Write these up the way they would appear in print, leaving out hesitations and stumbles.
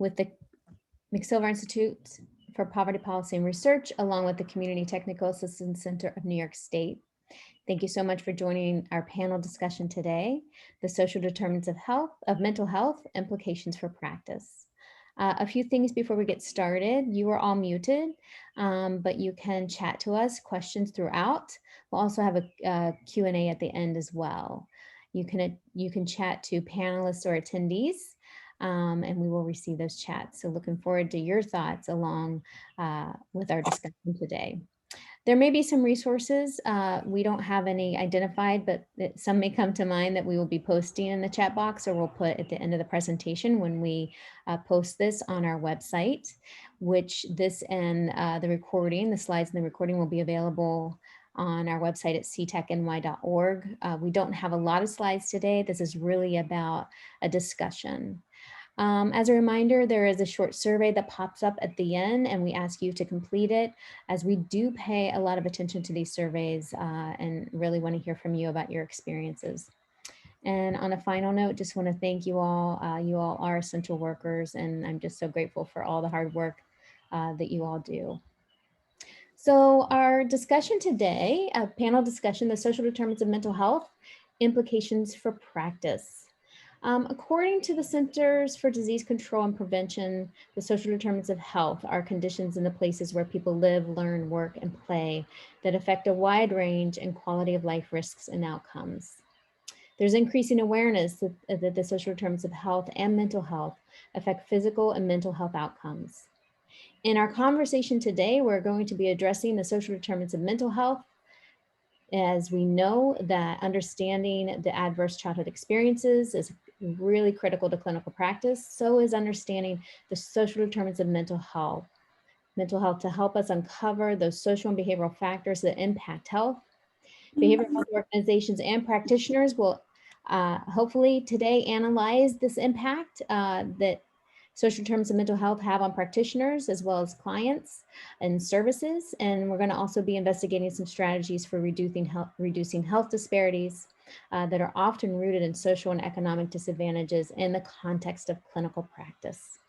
with the McSilver Institute for Poverty Policy and Research, along with the Community Technical Assistance Center of New York State. Thank you so much for joining our panel discussion today, the social determinants of mental health, implications for practice. A few things before we get started. You are all muted, but you can chat to us, questions throughout. We'll also have a Q&A at the end as well. You can chat to panelists or attendees, and we will receive those chats. So looking forward to your thoughts along with our discussion today. There may be some resources. We don't have any identified, but some may come to mind that we will be posting in the chat box, or we'll put at the end of the presentation when we post this on our website, which this and the recording, the slides and the recording will be available on our website at ctechny.org. We don't have a lot of slides today. This is really about a discussion. As a reminder, there is a short survey that pops up at the end, and we ask you to complete it, as we do pay a lot of attention to these surveys and really want to hear from you about your experiences. And on a final note, just want to thank you all. You all are essential workers, and I'm just so grateful for all the hard work that you all do. So our discussion today, a panel discussion, the social determinants of mental health, implications for practice. According to the Centers for Disease Control and Prevention, the social determinants of health are conditions in the places where people live, learn, work, and play that affect a wide range and quality of life risks and outcomes. There's increasing awareness that the social determinants of health and mental health affect physical and mental health outcomes. In our conversation today, we're going to be addressing the social determinants of mental health, as we know that understanding the adverse childhood experiences is really critical to clinical practice. So is understanding the social determinants of mental health to help us uncover those social and behavioral factors that impact health. Behavioral health organizations and practitioners will hopefully today analyze this impact that social determinants of mental health have on practitioners as well as clients and services. And we're going to also be investigating some strategies for reducing health disparities that are often rooted in social and economic disadvantages in the context of clinical practice.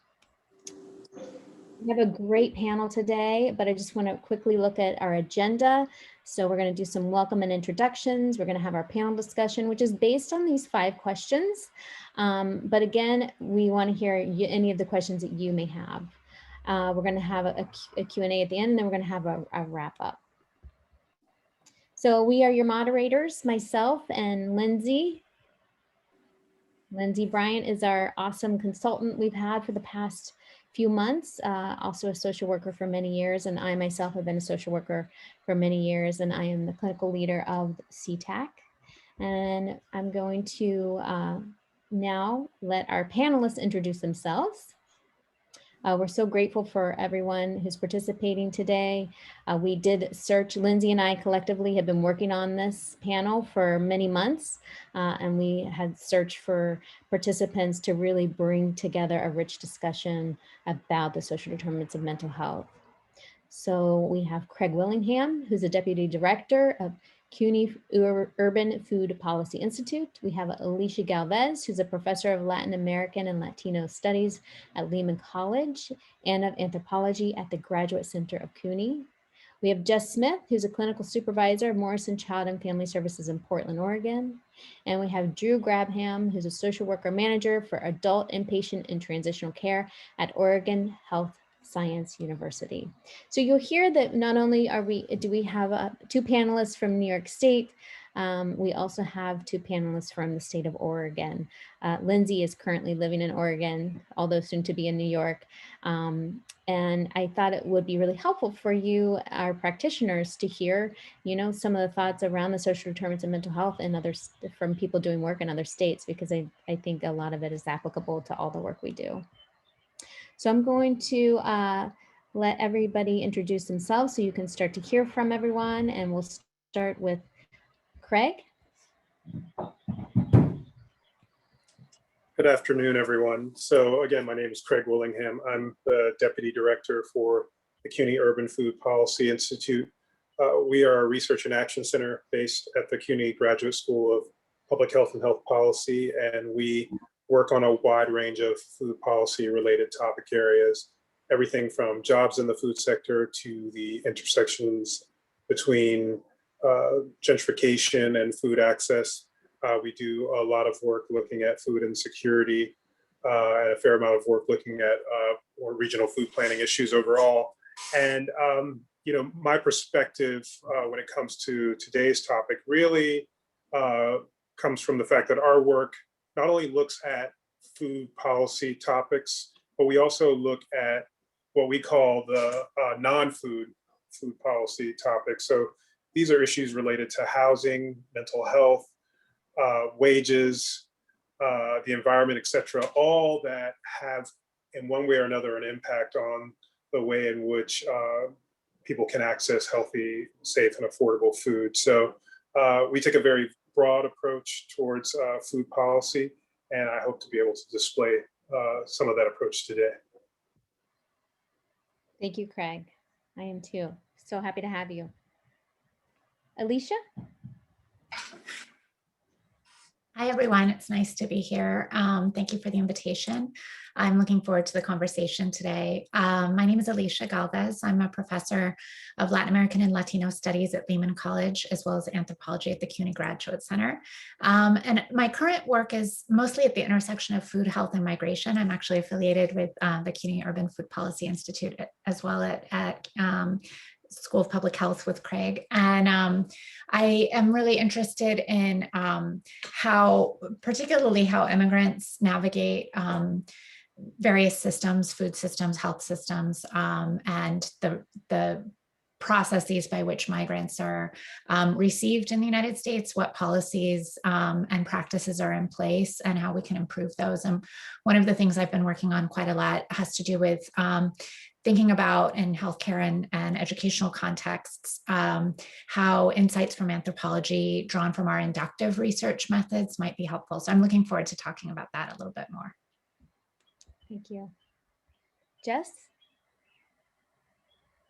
We have a great panel today, but I just want to quickly look at our agenda. So we're going to do some welcome and introductions. We're going to have our panel discussion, which is based on these 5 questions. But again, we want to hear any of the questions that you may have. We're going to have a Q&A at the end, and then we're going to have a wrap up. So we are your moderators, myself and Lindsay. Lindsay Bryant is our awesome consultant we've had for the past few months, also a social worker for many years, and I myself have been a social worker for many years, and I am the clinical leader of CTAC. And I'm going to now let our panelists introduce themselves. We're so grateful for everyone who's participating today. We did search, Lindsay and I collectively have been working on this panel for many months, and we had searched for participants to really bring together a rich discussion about the social determinants of mental health. So we have Craig Willingham, who's the Deputy Director of Cuny Urban Food Policy Institute. We have Alicia Galvez, who's a professor of Latin American and Latino Studies at Lehman College and of Anthropology at the Graduate Center of Cuny. We have Jess Smith, who's a clinical supervisor of Morrison Child and Family Services in Portland, Oregon. And we have Drew Grabham, who's a social worker manager for adult inpatient and transitional care at Oregon Health Science University. So you'll hear that not only do we have 2 panelists from New York State, we also have 2 panelists from the state of Oregon. Lindsay is currently living in Oregon, although soon to be in New York. And I thought it would be really helpful for you, our practitioners, to hear, some of the thoughts around the social determinants of mental health and others from people doing work in other states, because I think a lot of it is applicable to all the work we do. So I'm going to let everybody introduce themselves so you can start to hear from everyone, and we'll start with Craig. Good afternoon, everyone. So again, my name is Craig Willingham. I'm the Deputy Director for the Cuny Urban Food Policy Institute. We are a research and action center based at the Cuny Graduate School of Public Health and Health Policy, and we work on a wide range of food policy related topic areas, everything from jobs in the food sector to the intersections between gentrification and food access. We do a lot of work looking at food insecurity and a fair amount of work looking at more regional food planning issues overall. And my perspective when it comes to today's topic really comes from the fact that our work not only looks at food policy topics, but we also look at what we call the non-food food policy topics. So these are issues related to housing, mental health, wages, the environment, et cetera, all that have in one way or another an impact on the way in which people can access healthy, safe, and affordable food. So we take a very broad approach towards food policy, and I hope to be able to display some of that approach today. Thank you, Craig. I am too. So happy to have you. Alicia? Hi, everyone. It's nice to be here. Thank you for the invitation. I'm looking forward to the conversation today. My name is Alicia Galvez. I'm a professor of Latin American and Latino Studies at Lehman College, as well as anthropology at the Cuny Graduate Center. And my current work is mostly at the intersection of food, health, and migration. I'm actually affiliated with the Cuny Urban Food Policy Institute, as well at School of Public Health with Craig. And I am really interested in particularly how immigrants navigate various systems, food systems, health systems, and the processes by which migrants are received in the United States, what policies and practices are in place, and how we can improve those. And one of the things I've been working on quite a lot has to do with thinking about in healthcare and educational contexts, how insights from anthropology drawn from our inductive research methods might be helpful. So I'm looking forward to talking about that a little bit more. Thank you. Jess?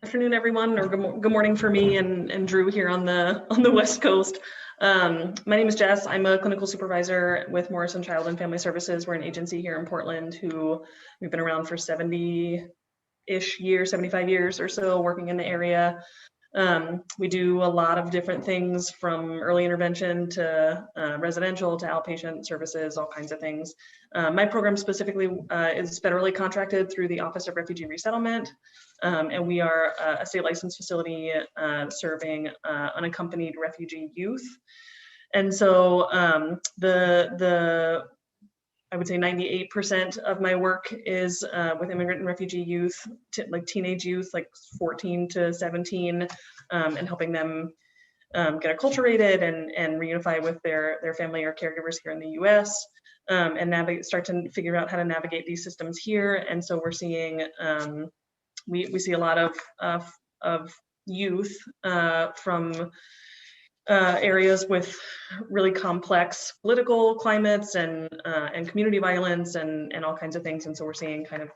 Good afternoon, everyone, or good morning for me and Drew here on the West Coast. My name is Jess. I'm a clinical supervisor with Morrison Child and Family Services. We're an agency here in Portland who we've been around for 70-ish years, 75 years or so, working in the area. We do a lot of different things from early intervention to residential to outpatient services, all kinds of things. My program specifically is federally contracted through the Office of Refugee Resettlement, and we are a state licensed facility serving unaccompanied refugee youth. And so I would say 98% of my work is with immigrant and refugee youth, like teenage youth, like 14 to 17, and helping them get acculturated and reunify with their family or caregivers here in the US, and start to figure out how to navigate these systems here. And so we're seeing, we see a lot of youth from areas with really complex political climates and community violence and all kinds of things. And so we're seeing kind of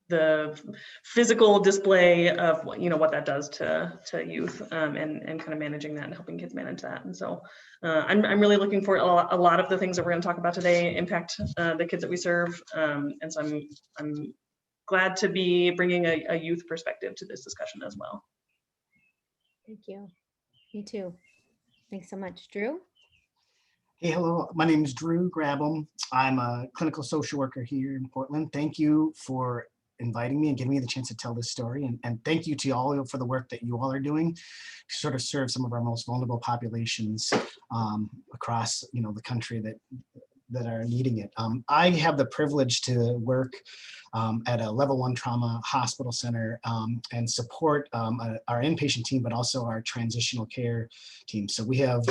the physical display of what that does to youth, and kind of managing that and helping kids manage that. And so I'm really looking for a lot of the things that we're going to talk about today impact the kids that we serve. And so I'm glad to be bringing a youth perspective to this discussion as well. Thank you. Me too. Thanks so much. Drew? Hey, hello. My name is Drew Grabham. I'm a clinical social worker here in Portland. Thank you for inviting me and giving me the chance to tell this story. And thank you to all for the work that you all are doing to sort of serve some of our most vulnerable populations across the country that are needing it. I have the privilege to work at a level 1 trauma hospital center and support our inpatient team, but also our transitional care team. So we have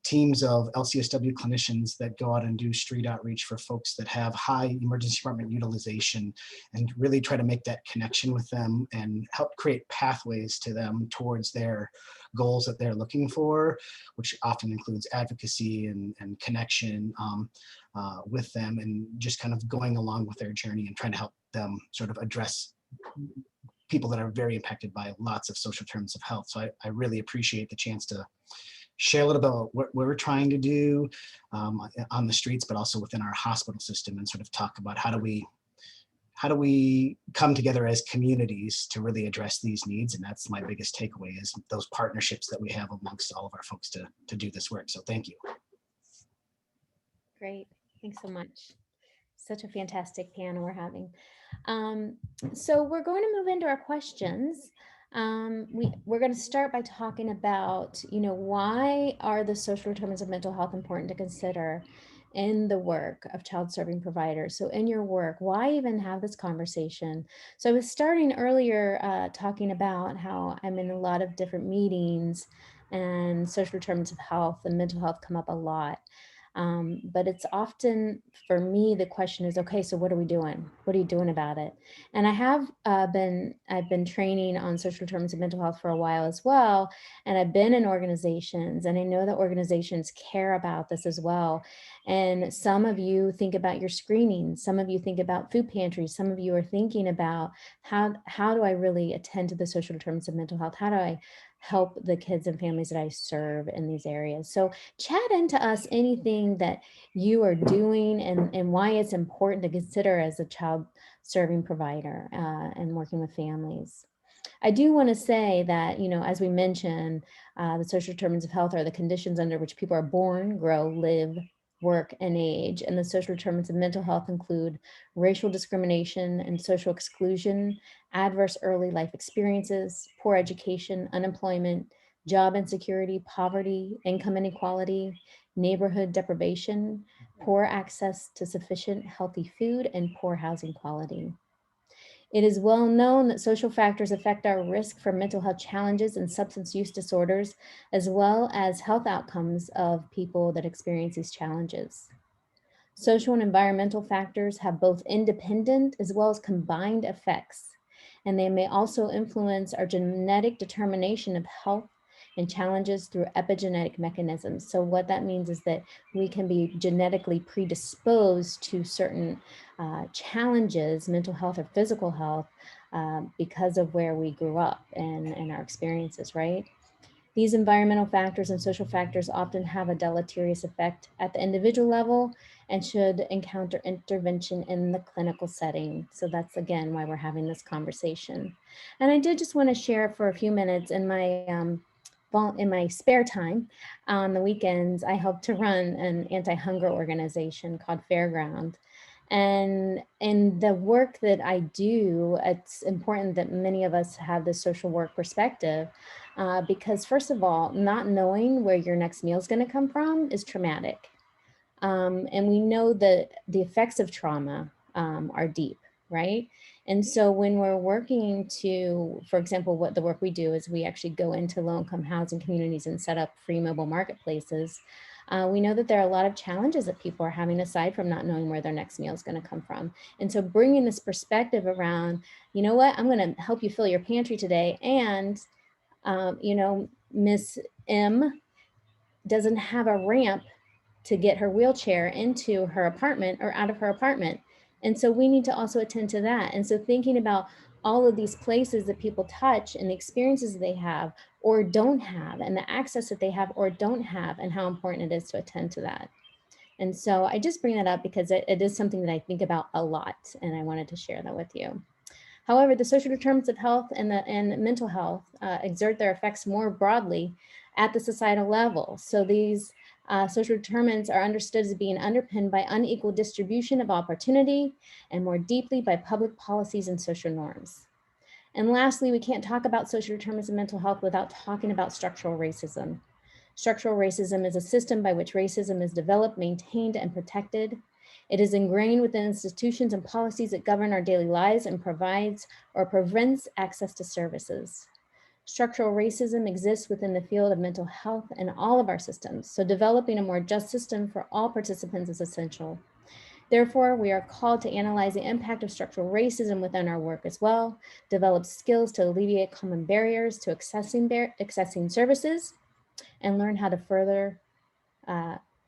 teams of LCSW clinicians that go out and do street outreach for folks that have high emergency department utilization and really try to make that connection with them and help create pathways to them towards their goals that they're looking for, which often includes advocacy and connection with them, and just kind of going along with their journey and trying to help them sort of address people that are very impacted by lots of social terms of health. So I really appreciate the chance to share a little bit about what we're trying to do on the streets, but also within our hospital system, and sort of talk about how do we come together as communities to really address these needs. And that's my biggest takeaway, is those partnerships that we have amongst all of our folks to do this work. So thank you. Great. Thanks so much. Such a fantastic panel we're having. So we're going to move into our questions. We're going to start by talking about, why are the social determinants of mental health important to consider in the work of child serving providers? So in your work, why even have this conversation? So I was starting earlier talking about how I'm in a lot of different meetings, and social determinants of health and mental health come up a lot. But it's often, for me, the question is, okay, so what are we doing? What are you doing about it? And I've been training on social determinants of mental health for a while as well. And I've been in organizations, and I know that organizations care about this as well. And some of you think about your screening, some of you think about food pantries, some of you are thinking about how do I really attend to the social determinants of mental health? How do I help the kids and families that I serve in these areas? So chat into us anything that you are doing and why it's important to consider as a child serving provider and working with families. I do want to say that, as we mentioned, the social determinants of health are the conditions under which people are born, grow, live, work, and age. And the social determinants of mental health include racial discrimination and social exclusion, adverse early life experiences, poor education, unemployment, job insecurity, poverty, income inequality, neighborhood deprivation, poor access to sufficient healthy food, and poor housing quality. It is well known that social factors affect our risk for mental health challenges and substance use disorders, as well as health outcomes of people that experience these challenges. Social and environmental factors have both independent as well as combined effects, and they may also influence our genetic determination of health and challenges through epigenetic mechanisms. So what that means is that we can be genetically predisposed to certain challenges, mental health or physical health, because of where we grew up and our experiences, right? These environmental factors and social factors often have a deleterious effect at the individual level and should encounter intervention in the clinical setting. So that's, again, why we're having this conversation. And I did just want to share for a few minutes in my spare time on the weekends. I help to run an anti-hunger organization called Fairground. And in the work that I do, it's important that many of us have this social work perspective, because first of all, not knowing where your next meal is going to come from is traumatic. And we know that the effects of trauma are deep, right? And so when we're working to, for example, what the work we do is we actually go into low-income housing communities and set up free mobile marketplaces. We know that there are a lot of challenges that people are having aside from not knowing where their next meal is going to come from. And so bringing this perspective around, you know what, I'm going to help you fill your pantry today. And, Miss M doesn't have a ramp to get her wheelchair into her apartment or out of her apartment. And so we need to also attend to that. And so thinking about all of these places that people touch and the experiences they have or don't have, and the access that they have or don't have, and how important it is to attend to that. And so I just bring that up because it is something that I think about a lot, and I wanted to share that with you. However, the social determinants of health and mental health exert their effects more broadly at the societal level. So these social determinants are understood as being underpinned by unequal distribution of opportunity and more deeply by public policies and social norms. And lastly, we can't talk about social determinants of mental health without talking about structural racism. Structural racism is a system by which racism is developed, maintained, and protected. It is ingrained within institutions and policies that govern our daily lives and provides or prevents access to services. Structural racism exists within the field of mental health and all of our systems, so developing a more just system for all participants is essential. Therefore, we are called to analyze the impact of structural racism within our work as well, develop skills to alleviate common barriers to accessing services, and learn how to further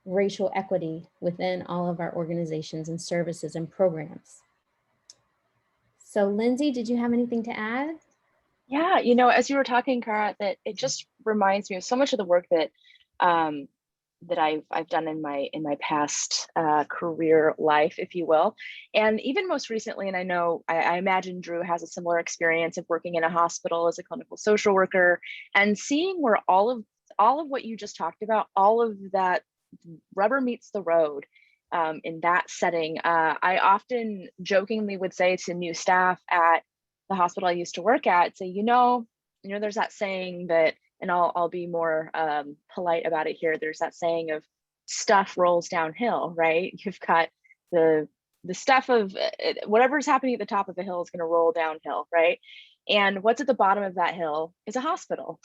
racial equity within all of our organizations and services and programs. So Lindsay, did you have anything to add? Yeah, as you were talking, Cara, that it just reminds me of so much of the work that that I've done in my past career life, if you will. And even most recently, and I know I imagine Drew has a similar experience of working in a hospital as a clinical social worker and seeing where all of what you just talked about, all of that rubber meets the road in that setting. I often jokingly would say to new staff at the hospital I used to work at, say, there's that saying that, and I'll be more polite about it here. There's that saying of stuff rolls downhill, right? You've got the stuff of whatever's happening at the top of the hill is going to roll downhill, right? And what's at the bottom of that hill is a hospital.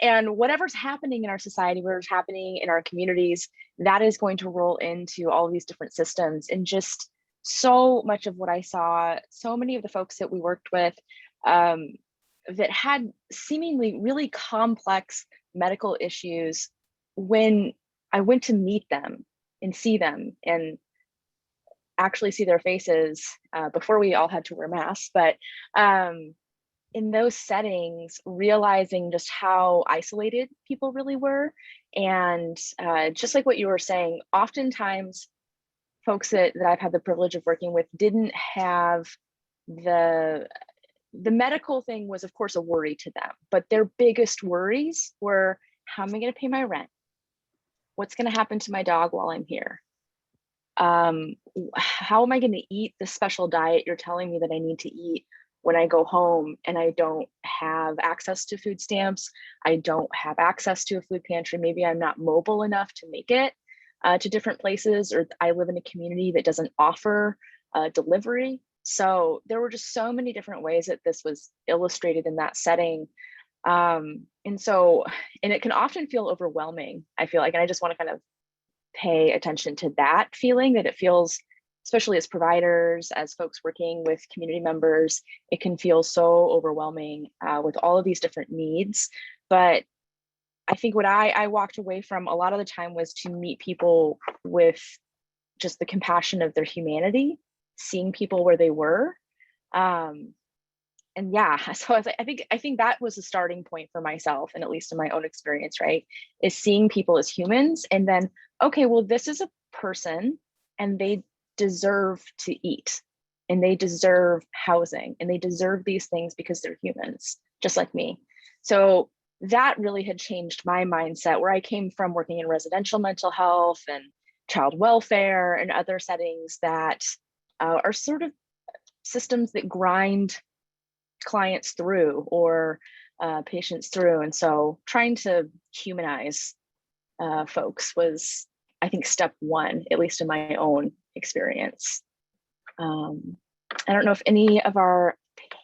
And whatever's happening in our society, whatever's happening in our communities, that is going to roll into all of these different systems. And just so much of what I saw, so many of the folks that we worked with that had seemingly really complex medical issues, when I went to meet them and see them and actually see their faces before we all had to wear masks, but in those settings, realizing just how isolated people really were. And just like what you were saying, oftentimes folks that I've had the privilege of working with didn't have the medical thing was, of course, a worry to them, but their biggest worries were, how am I going to pay my rent? What's going to happen to my dog while I'm here? How am I going to eat the special diet you're telling me that I need to eat when I go home and I don't have access to food stamps? I don't have access to a food pantry. Maybe I'm not mobile enough to make it to different places, or I live in a community that doesn't offer delivery. So there were just so many different ways that this was illustrated in that setting. And it can often feel overwhelming, I feel like, and I just want to kind of pay attention to that feeling, that it feels, especially as providers, as folks working with community members, it can feel so overwhelming with all of these different needs. But I think what I walked away from a lot of the time was to meet people with just the compassion of their humanity, seeing people where they were. And yeah, so I think that was a starting point for myself, and at least in my own experience, right, is seeing people as humans. And then, okay, well, this is a person and they deserve to eat, and they deserve housing, and they deserve these things because they're humans, just like me. So that really had changed my mindset, where I came from working in residential mental health and child welfare and other settings that are sort of systems that grind clients through, or patients through. And so trying to humanize folks was, I think, step one, at least in my own experience. I don't know if any of our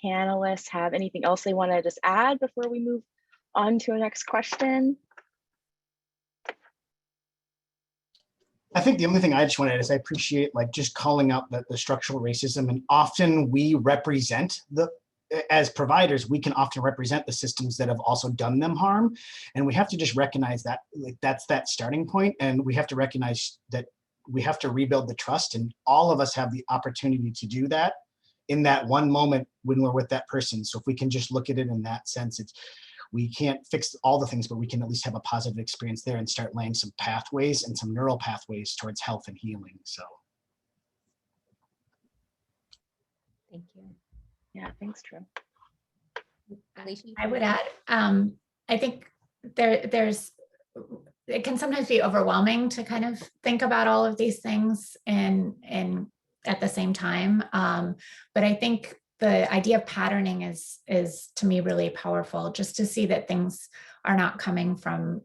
panelists have anything else they want to just add before we move on to a next question. I think the only thing I just want to add is I appreciate just calling out the structural racism, and often we represent as providers, we can often represent the systems that have also done them harm. And we have to just recognize that that's that starting point. And we have to recognize that we have to rebuild the trust, and all of us have the opportunity to do that in that one moment when we're with that person. So if we can just look at it in that sense, we can't fix all the things, but we can at least have a positive experience there and start laying some pathways and some neural pathways towards health and healing. So. Thank you. Yeah, thanks, Drew. I would add, I think there's, it can sometimes be overwhelming to kind of think about all of these things and at the same time. But I think the idea of patterning is to me really powerful, just to see that things are not coming from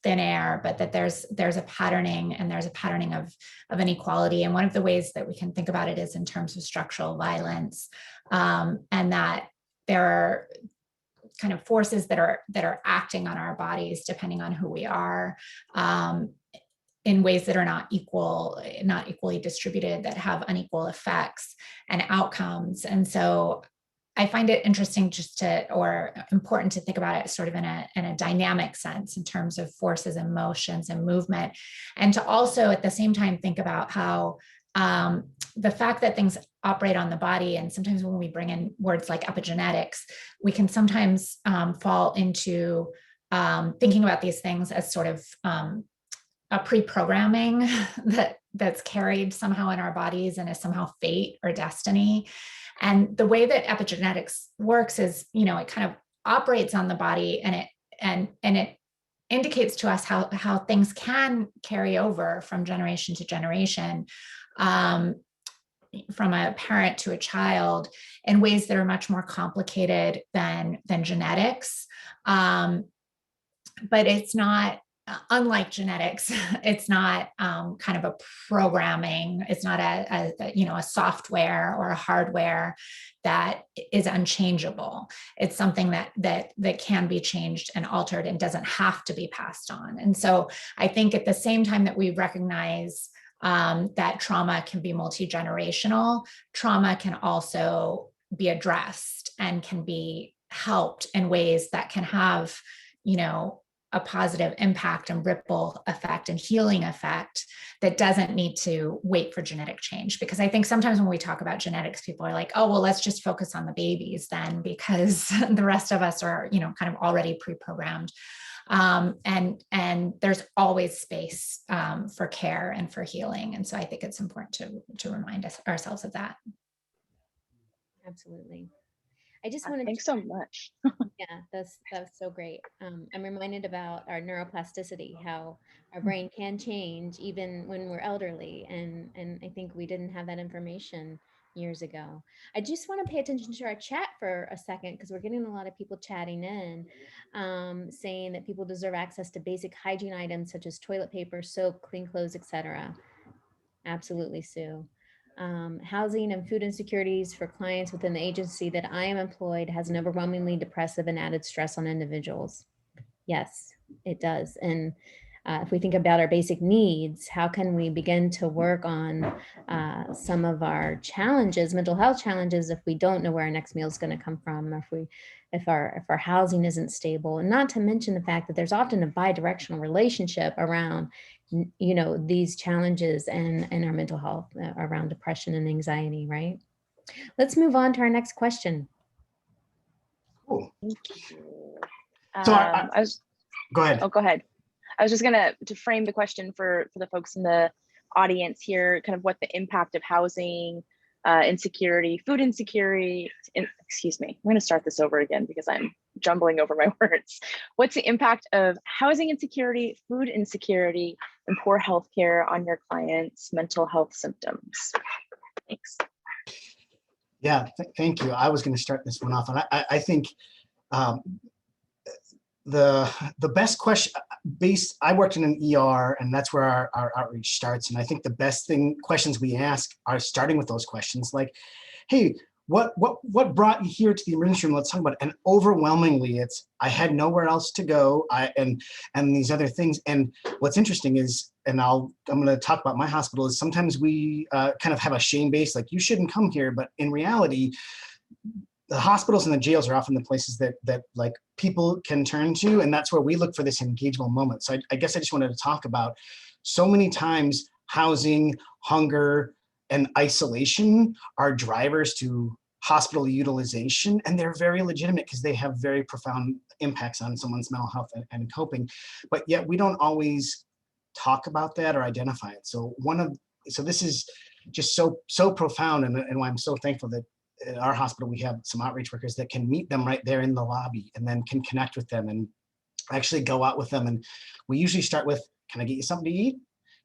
thin air, but that there's a patterning, and there's a patterning of inequality. And one of the ways that we can think about it is in terms of structural violence, and that there are kind of forces that are acting on our bodies depending on who we are, in ways that are not equally distributed, that have unequal effects and outcomes. And so I find it interesting or important to think about it sort of in a dynamic sense, in terms of forces and motions and movement, and to also at the same time think about how the fact that things operate on the body, and sometimes when we bring in words like epigenetics, we can sometimes fall into thinking about these things as sort of a pre-programming that's carried somehow in our bodies and is somehow fate or destiny. And the way that epigenetics works is, it kind of operates on the body, and it indicates to us how things can carry over from generation to generation, from a parent to a child, in ways that are much more complicated than genetics. But it's not, unlike genetics, it's not kind of a programming. It's not a software or a hardware that is unchangeable. It's something that can be changed and altered and doesn't have to be passed on. And so I think at the same time that we recognize that trauma can be multi-generational, trauma can also be addressed and can be helped in ways that can have, a positive impact and ripple effect and healing effect that doesn't need to wait for genetic change. Because I think sometimes when we talk about genetics, people are like, oh, well, let's just focus on the babies then, because the rest of us are, kind of already pre-programmed. And there's always space for care and for healing. And so I think it's important to remind ourselves of that. Absolutely. I just wanted Thanks so much. Yeah, that's so great. I'm reminded about our neuroplasticity, how our brain can change even when we're elderly, and I think we didn't have that information years ago. I just want to pay attention to our chat for a second, because we're getting a lot of people chatting in, saying that people deserve access to basic hygiene items such as toilet paper, soap, clean clothes, etc. Absolutely, Sue. Housing and food insecurities for clients within the agency that I am employed has an overwhelmingly depressive and added stress on individuals. Yes, it does. And if we think about our basic needs, how can we begin to work on some of our challenges, mental health challenges, if we don't know where our next meal is going to come from, or if our housing isn't stable, and not to mention the fact that there's often a bi-directional relationship around these challenges and our mental health, around depression and anxiety, right? Let's move on to our next question. Cool. Thank you. So go ahead. Oh, go ahead. I was just to frame the question for the folks in the audience here, kind of what the impact of housing insecurity, food insecurity, excuse me, I'm going to start this over again because I'm jumbling over my words. What's the impact of housing insecurity, food insecurity, and poor healthcare on your clients' mental health symptoms? Thanks. Yeah, thank you. I was going to start this one off, and I think the best question, I worked in an ER, and that's where our outreach starts. And I think the best questions we ask are starting with those questions, like, hey, what brought you here to the emergency room? Let's talk about it. And overwhelmingly, it's, I had nowhere else to go, and these other things. And what's interesting is, and I'm going to talk about my hospital, is sometimes we kind of have a shame base, like, you shouldn't come here. But in reality, the hospitals and the jails are often the places that like people can turn to, and that's where we look for this engagement moment. So I guess I just wanted to talk about, so many times housing, hunger, and isolation are drivers to hospital utilization, and they're very legitimate because they have very profound impacts on someone's mental health and coping. But yet we don't always talk about that or identify it. So this is just so profound, and why I'm so thankful that at our hospital we have some outreach workers that can meet them right there in the lobby, and then can connect with them and actually go out with them. And we usually start with, can I get you something to eat?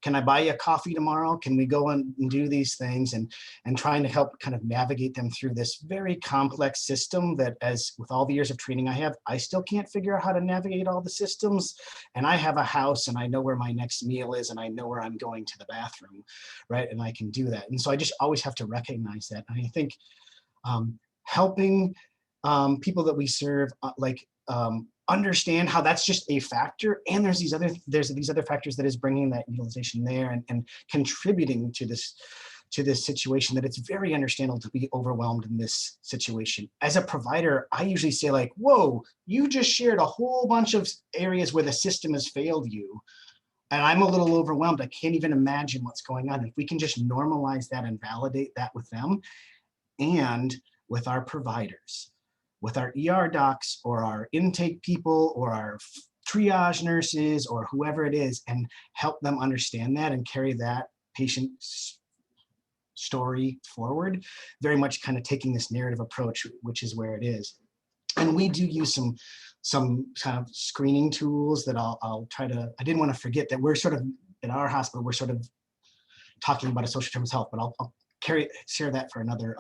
Can I buy you a coffee tomorrow? Can we go and do these things? And trying to help kind of navigate them through this very complex system that, as with all the years of training I have, I still can't figure out how to navigate all the systems. And I have a house, and I know where my next meal is, and I know where I'm going to the bathroom, right? And I can do that. And so I just always have to recognize that. And I think helping people that we serve, understand how that's just a factor, and there's these other factors that is bringing that utilization there and contributing to this situation, that it's very understandable to be overwhelmed in this situation. As a provider, I usually say, like, whoa, you just shared a whole bunch of areas where the system has failed you, and I'm a little overwhelmed. I can't even imagine what's going on. If we can just normalize that and validate that with them, and with our providers, with our ER docs, or our intake people, or our triage nurses or whoever it is and help them understand that and carry that patient's story forward, very much kind of taking this narrative approach, which is where it is. And we do use some kind of screening tools that I'll try to, I didn't want to forget that we're sort of, at our hospital, we're sort of talking about a social determinants of health, but I'll share that for another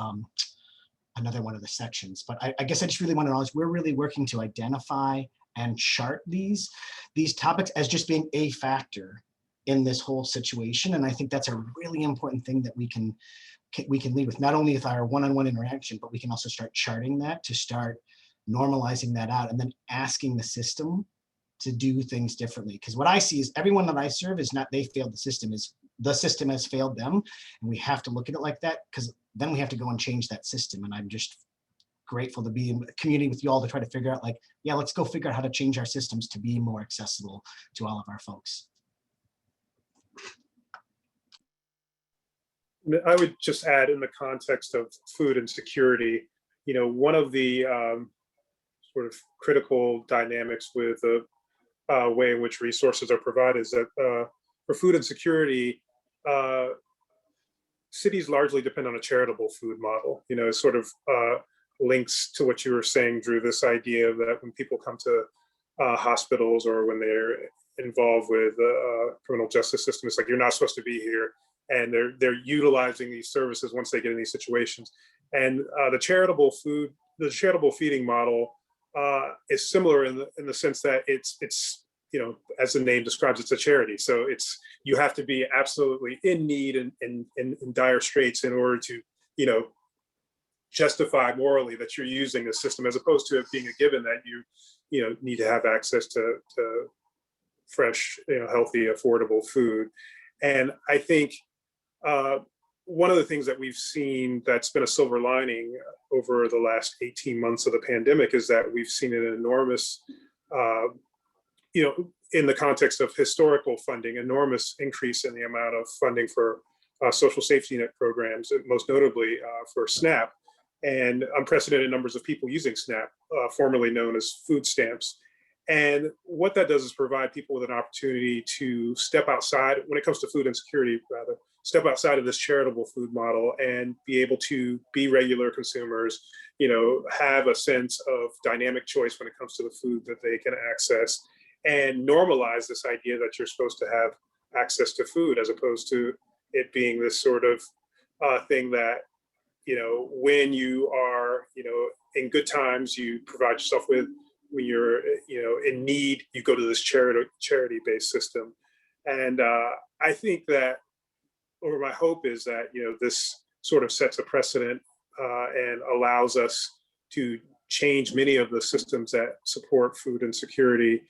one of the sections. But I guess I just really want to acknowledge we're really working to identify and chart these topics as just being a factor in this whole situation. And I think that's a really important thing that we can lead with, not only with our one-on-one interaction, but we can also start charting that to start normalizing that out and then asking the system to do things differently. Because what I see is everyone that I serve is not they failed the system, is the system has failed them. And we have to look at it like that, because then we have to go and change that system. And I'm just grateful to be in a community with you all to try to figure out, like, yeah, let's go figure out how to change our systems to be more accessible to all of our folks. I would just add, in the context of food insecurity, one of the sort of critical dynamics with the way in which resources are provided is that for food insecurity, cities largely depend on a charitable food model. It sort of links to what you were saying, Drew, this idea that when people come to hospitals or when they're involved with the criminal justice system, it's like, you're not supposed to be here. And they're utilizing these services once they get in these situations. And the charitable feeding model is similar in the sense that it's as the name describes, it's a charity. So you have to be absolutely in need and in dire straits in order to justify morally that you're using the system, as opposed to it being a given that you need to have access to fresh, healthy, affordable food. And I think one of the things that we've seen that's been a silver lining over the last 18 months of the pandemic is that we've seen an enormous, in the context of historical funding, enormous increase in the amount of funding for social safety net programs, most notably for SNAP, and unprecedented numbers of people using SNAP, formerly known as food stamps. And what that does is provide people with an opportunity to step outside, when it comes to food insecurity, rather, step outside of this charitable food model and be able to be regular consumers, have a sense of dynamic choice when it comes to the food that they can access, and normalize this idea that you're supposed to have access to food, as opposed to it being this sort of thing that, when you are, in good times, you provide yourself with. When you're, in need, you go to this charity-based system. And I think that, or my hope is that, this sort of sets a precedent and allows us to change many of the systems that support food insecurity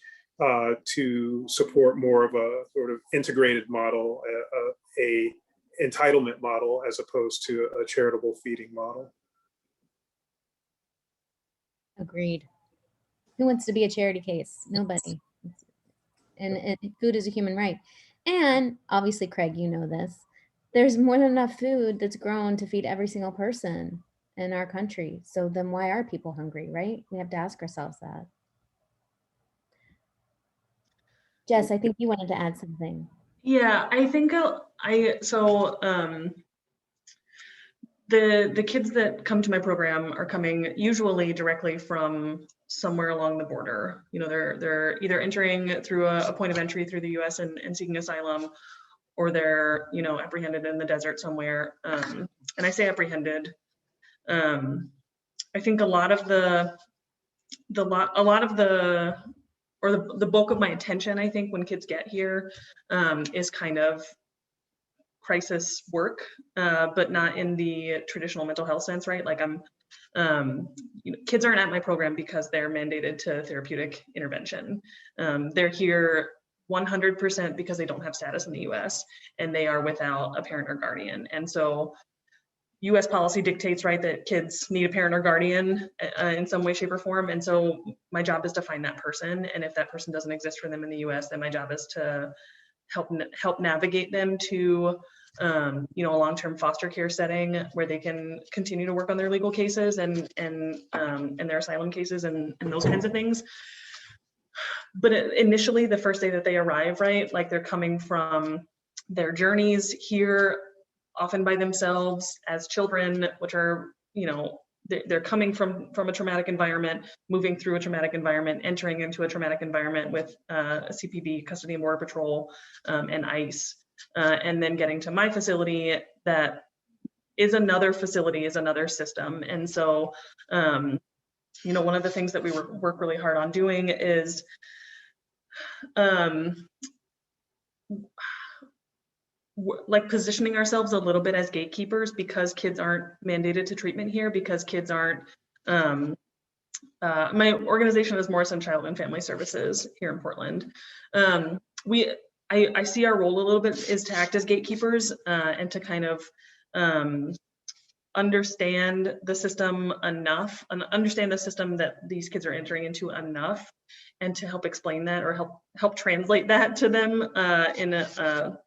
to support more of a sort of integrated model, a entitlement model, as opposed to a charitable feeding model. Agreed. Who wants to be a charity case? Nobody. And food is a human right. And obviously, Craig, you know this, there's more than enough food that's grown to feed every single person in our country. So then why are people hungry, right? We have to ask ourselves that. Jess, I think you wanted to add something. Yeah, I think the kids that come to my program are coming usually directly from somewhere along the border. They're either entering through a point of entry through the US and seeking asylum, or they're, apprehended in the desert somewhere. And I say apprehended. I think a lot of the bulk of my attention, I think, when kids get here is kind of crisis work, but not in the traditional mental health sense, right? Like kids aren't at my program because they're mandated to therapeutic intervention. They're here 100% because they don't have status in the US and they are without a parent or guardian. And so US policy dictates, right, that kids need a parent or guardian in some way, shape, or form. And so my job is to find that person. And if that person doesn't exist for them in the US, then my job is to help navigate them to a long-term foster care setting where they can continue to work on their legal cases and their asylum cases and those kinds of things. but initially the first day that they arrive, right, like they're coming from their journeys here, often by themselves as children, which are, you know, they're coming from a traumatic environment, moving through a traumatic environment, entering into a traumatic environment with CPB, Custody and Border Patrol, and ICE, and then getting to my facility that is another facility, is another system. And so, you know, one of the things that we work really hard on doing is like positioning ourselves a little bit as gatekeepers, because kids aren't mandated to treatment here, because kids aren't, my organization is Morrison Child and Family Services here in Portland. I see our role a little bit is to act as gatekeepers, and to kind of understand the system enough, and understand the system that these kids are entering into enough, and to help explain that, or help translate that to them in a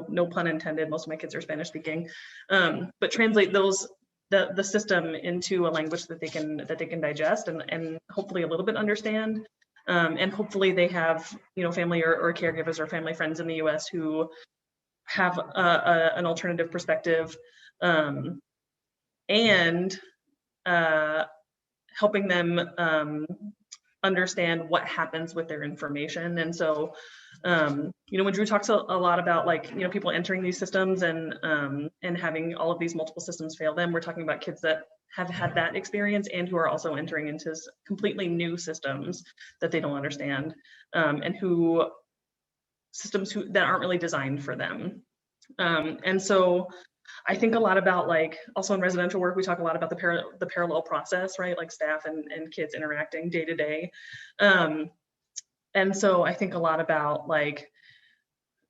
no pun intended, most of my kids are Spanish speaking, but translate the system into a language that they can digest and hopefully a little bit understand, and hopefully they have, you know, family or caregivers or family friends in the US who have an alternative perspective, and helping them understand what happens with their information. And so, you know, when Drew talks a lot about, like, you know, people entering these systems and having all of these multiple systems fail them, we're talking about kids that have had that experience and who are also entering into completely new systems that they don't understand, and systems that aren't really designed for them. And so I think a lot about, like, also in residential work, we talk a lot about the parallel process, right? Like staff and kids interacting day to day. And so I think a lot about, like,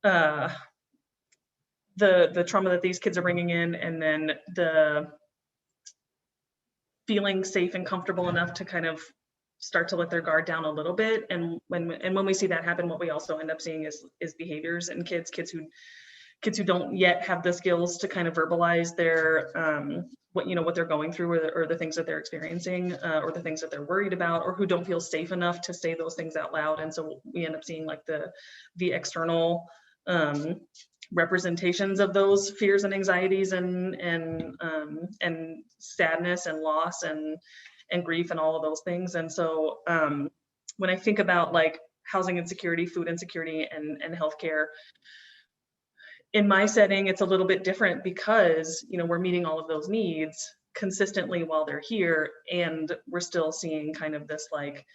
the trauma that these kids are bringing in, and then the feeling safe and comfortable enough to kind of start to let their guard down a little bit. And when we see that happen, what we also end up seeing is behaviors in kids who don't yet have the skills to kind of verbalize their what they're going through, or the things that they're experiencing, or the things that they're worried about, or who don't feel safe enough to say those things out loud. And so we end up seeing, like, the external representations of those fears and anxieties and sadness and loss and grief and all of those things. And so when I think about, like, housing insecurity, food insecurity, and healthcare, in my setting, it's a little bit different, because, you know, we're meeting all of those needs consistently while they're here, and we're still seeing kind of this, like,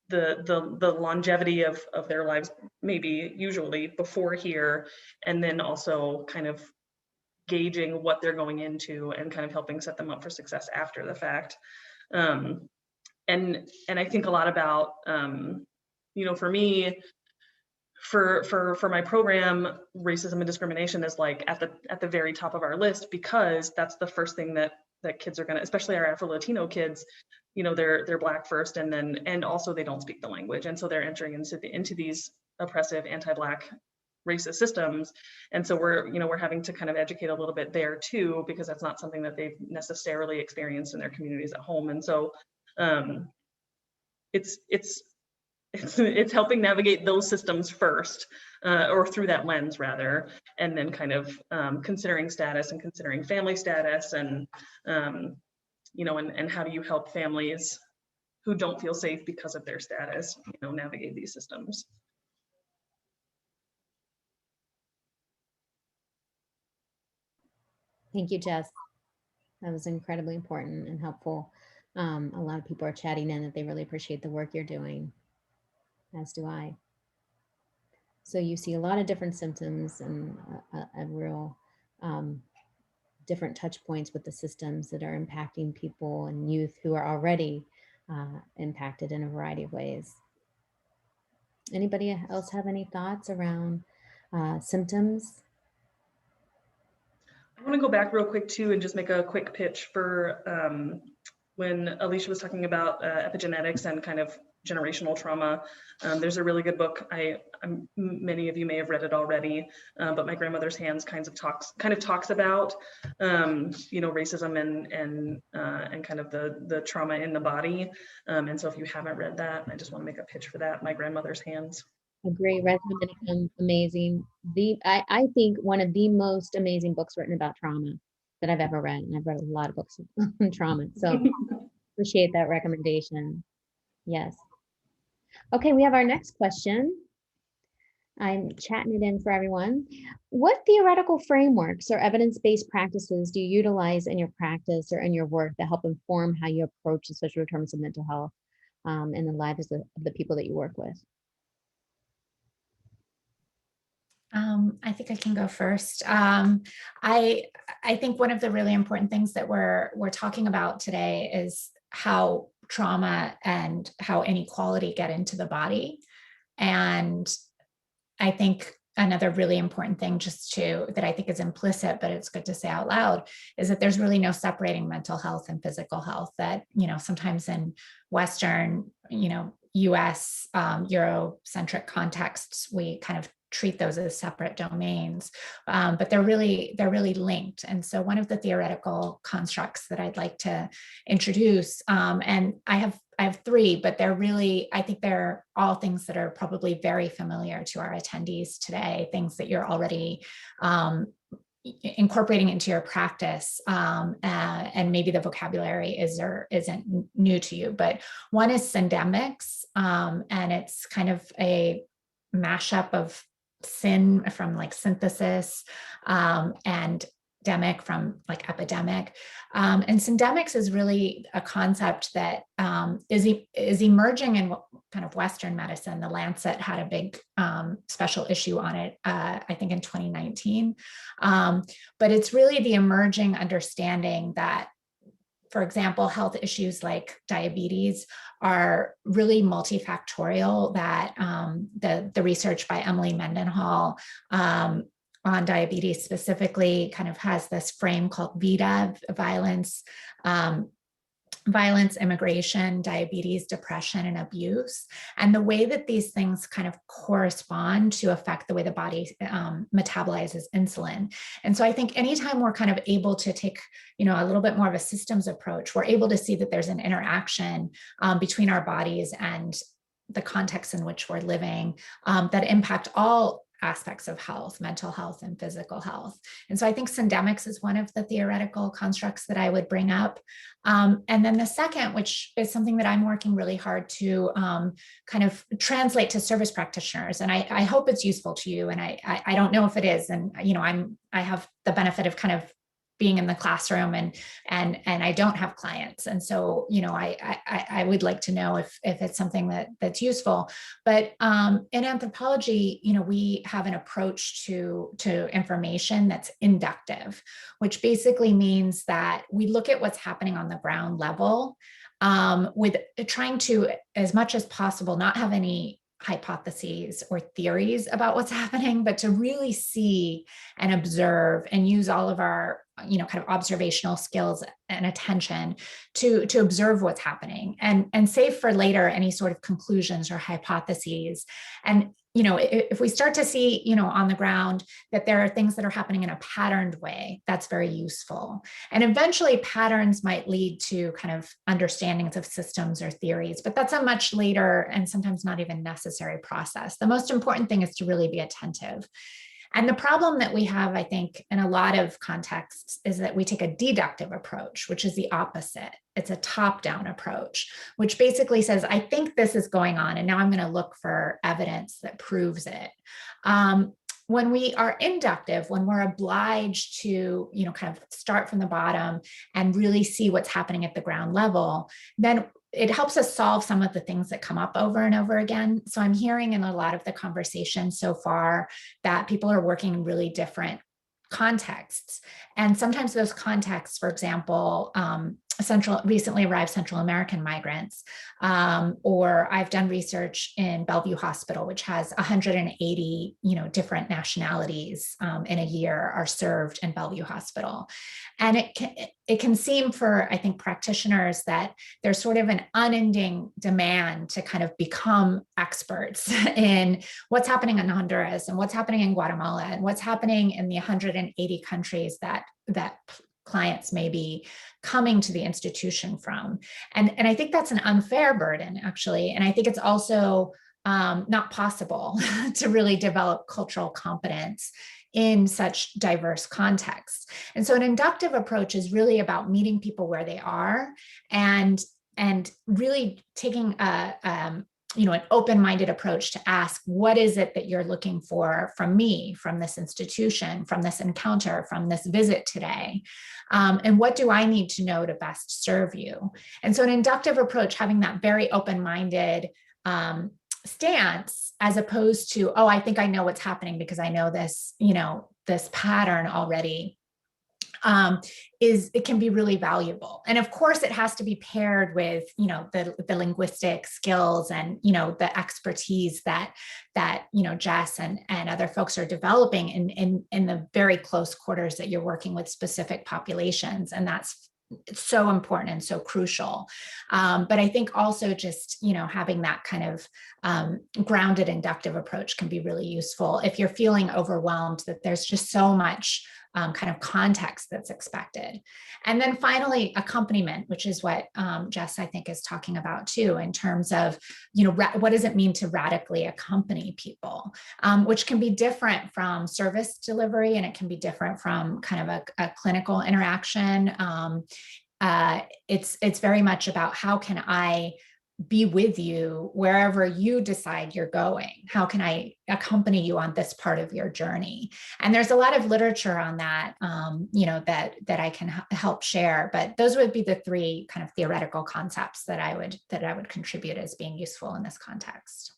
the longevity of their lives, maybe usually before here, and then also kind of gauging what they're going into and kind of helping set them up for success after the fact. And I think a lot about, you know, for me, for my program, racism and discrimination is, like, at the very top of our list, because that's the first thing that kids are gonna, especially our Afro-Latino kids, you know, they're Black first, and also they don't speak the language, and so they're entering into these oppressive anti-Black racist systems. And so we're having to kind of educate a little bit there too, because that's not something that they've necessarily experienced in their communities at home. And so it's helping navigate those systems first, or through that lens rather, and then kind of considering status and considering family status, and you know, and how do you help families who don't feel safe because of their status, you know, navigate these systems. Thank you, Jess. That was incredibly important and helpful. A lot of people are chatting in that they really appreciate the work you're doing, as do I. So you see a lot of different symptoms and a real different touch points with the systems that are impacting people and youth who are already impacted in a variety of ways. Anybody else have any thoughts around symptoms? I want to go back real quick too and just make a quick pitch for when Alicia was talking about epigenetics and kind of generational trauma. There's a really good book. Many of you may have read it already, but My Grandmother's Hands kind of talks about, racism and kind of the trauma in the body. And so if you haven't read that, I just want to make a pitch for that. My Grandmother's Hands. A great resume, amazing. I think one of the most amazing books written about trauma that I've ever read, and I've read a lot of books on trauma. So appreciate that recommendation. Yes. Okay, we have our next question. I'm chatting it in for everyone. What theoretical frameworks or evidence-based practices do you utilize in your practice or in your work that help inform how you approach the social determinants of mental health in the lives of the people that you work with? I think I can go first. I think one of the really important things that we're talking about today is how trauma and how inequality get into the body. And I think another really important thing that I think is implicit, but it's good to say out loud, is that there's really no separating mental health and physical health. That, sometimes in Western, US Eurocentric contexts, we kind of treat those as separate domains, but they're really linked. And so one of the theoretical constructs that I'd like to introduce, and I have three, but I think they're all things that are probably very familiar to our attendees today, things that you're already incorporating into your practice, and maybe the vocabulary is or isn't new to you. But one is Syndemics, and it's kind of a mashup of syn from like synthesis, and demic from like epidemic. And syndemics is really a concept that is emerging in kind of Western medicine. The Lancet had a big special issue on it, I think in 2019. But it's really the emerging understanding that, for example, health issues like diabetes are really multifactorial, that the research by Emily Mendenhall on diabetes specifically kind of has this frame called VIDA, violence, immigration, diabetes, depression, and abuse. And the way that these things kind of correspond to affect the way the body metabolizes insulin. And so I think anytime we're kind of able to take, a little bit more of a systems approach, we're able to see that there's an interaction between our bodies and the context in which we're living that impact all aspects of health, mental health and physical health. And so I think syndemics is one of the theoretical constructs that I would bring up. And then the second, which is something that I'm working really hard to kind of translate to service practitioners. And I hope it's useful to you. And I don't know if it is. And, I have the benefit of kind of being in the classroom and I don't have clients. And so, I would like to know if it's something that's useful. But in anthropology, we have an approach to information that's inductive, which basically means that we look at what's happening on the ground level, with trying to, as much as possible, not have any hypotheses or theories about what's happening, but to really see and observe and use all of our, kind of observational skills and attention to observe what's happening and save for later any sort of conclusions or hypotheses. And, if we start to see, on the ground that there are things that are happening in a patterned way, that's very useful. And eventually patterns might lead to kind of understandings of systems or theories, but that's a much later and sometimes not even necessary process. The most important thing is to really be attentive. And the problem that we have, I think, in a lot of contexts is that we take a deductive approach, which is the opposite. It's a top-down approach, which basically says, I think this is going on, and now I'm going to look for evidence that proves it. When we are inductive, when we're obliged to, kind of start from the bottom and really see what's happening at the ground level, then it helps us solve some of the things that come up over and over again. So I'm hearing in a lot of the conversation so far that people are working in really different contexts. And sometimes those contexts, for example, recently arrived Central American migrants, or I've done research in Bellevue Hospital, which has 180, different nationalities in a year are served in Bellevue Hospital. And it can seem for, I think, practitioners that there's sort of an unending demand to kind of become experts in what's happening in Honduras and what's happening in Guatemala and what's happening in the 180 countries that clients may be coming to the institution from. And I think that's an unfair burden, actually. And I think it's also not possible to really develop cultural competence in such diverse contexts. And so an inductive approach is really about meeting people where they are and really taking an open-minded approach to ask, what is it that you're looking for from me, from this institution, from this encounter, from this visit today? And what do I need to know to best serve you? And so an inductive approach, having that very open-minded stance, as opposed to, oh, I think I know what's happening because I know this, this pattern already, it can be really valuable. And of course, it has to be paired with, the linguistic skills and, the expertise that Jess and other folks are developing in the very close quarters that you're working with specific populations. And that's so important and so crucial. But I think also just, having that kind of grounded inductive approach can be really useful if you're feeling overwhelmed that there's just so much kind of context that's expected. And then finally, accompaniment, which is what Jess, I think, is talking about too, in terms of, what does it mean to radically accompany people, which can be different from service delivery, and it can be different from kind of a clinical interaction. It's very much about how can I be with you wherever you decide you're going? How can I accompany you on this part of your journey? And there's a lot of literature on that, that I can help share. But those would be the three kind of theoretical concepts that I would contribute as being useful in this context.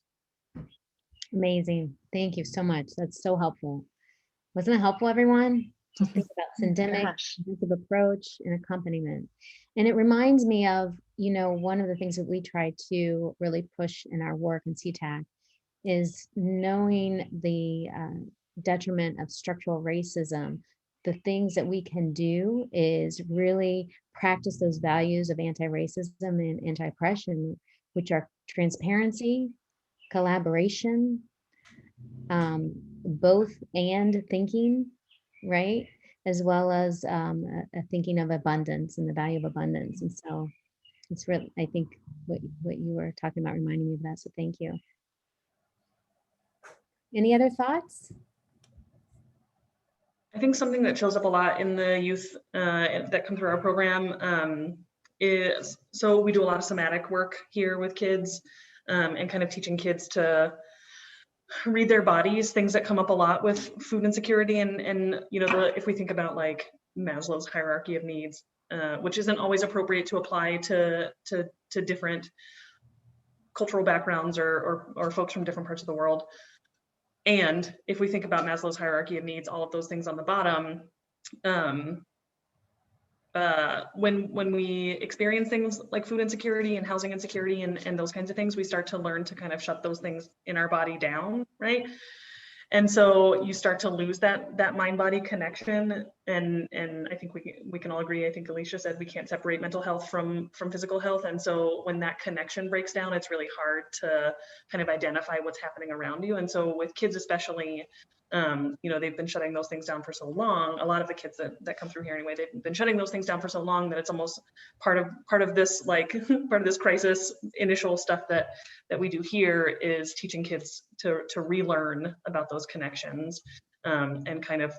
Amazing. Thank you so much. That's so helpful. Wasn't it helpful, everyone? Just think about syndemic, deductive approach, and accompaniment. And it reminds me of, one of the things that we try to really push in our work in CTAC is knowing the detriment of structural racism. The things that we can do is really practice those values of anti-racism and anti-oppression, which are transparency, collaboration, both and thinking, right? As well as a thinking of abundance and the value of abundance. And so it's really, I think what you were talking about reminding me of that. So thank you. Any other thoughts? I think something that shows up a lot in the youth that come through our program is, so we do a lot of somatic work here with kids and kind of teaching kids to read their bodies, things that come up a lot with food insecurity. And if we think about like Maslow's hierarchy of needs, which isn't always appropriate to apply to different cultural backgrounds or folks from different parts of the world. And if we think about Maslow's hierarchy of needs, all of those things on the bottom, when we experience things like food insecurity and housing insecurity and those kinds of things, we start to learn to kind of shut those things in our body down, right? And so you start to lose that mind-body connection. And I think we can all agree, I think Alicia said, we can't separate mental health from physical health. And so when that connection breaks down, it's really hard to kind of identify what's happening around you. And so with kids especially, they've been shutting those things down for so long. A lot of the kids that come through here anyway, they've been shutting those things down for so long that it's almost part of this, like part of this crisis initial stuff that we do here is teaching kids to relearn about those connections and kind of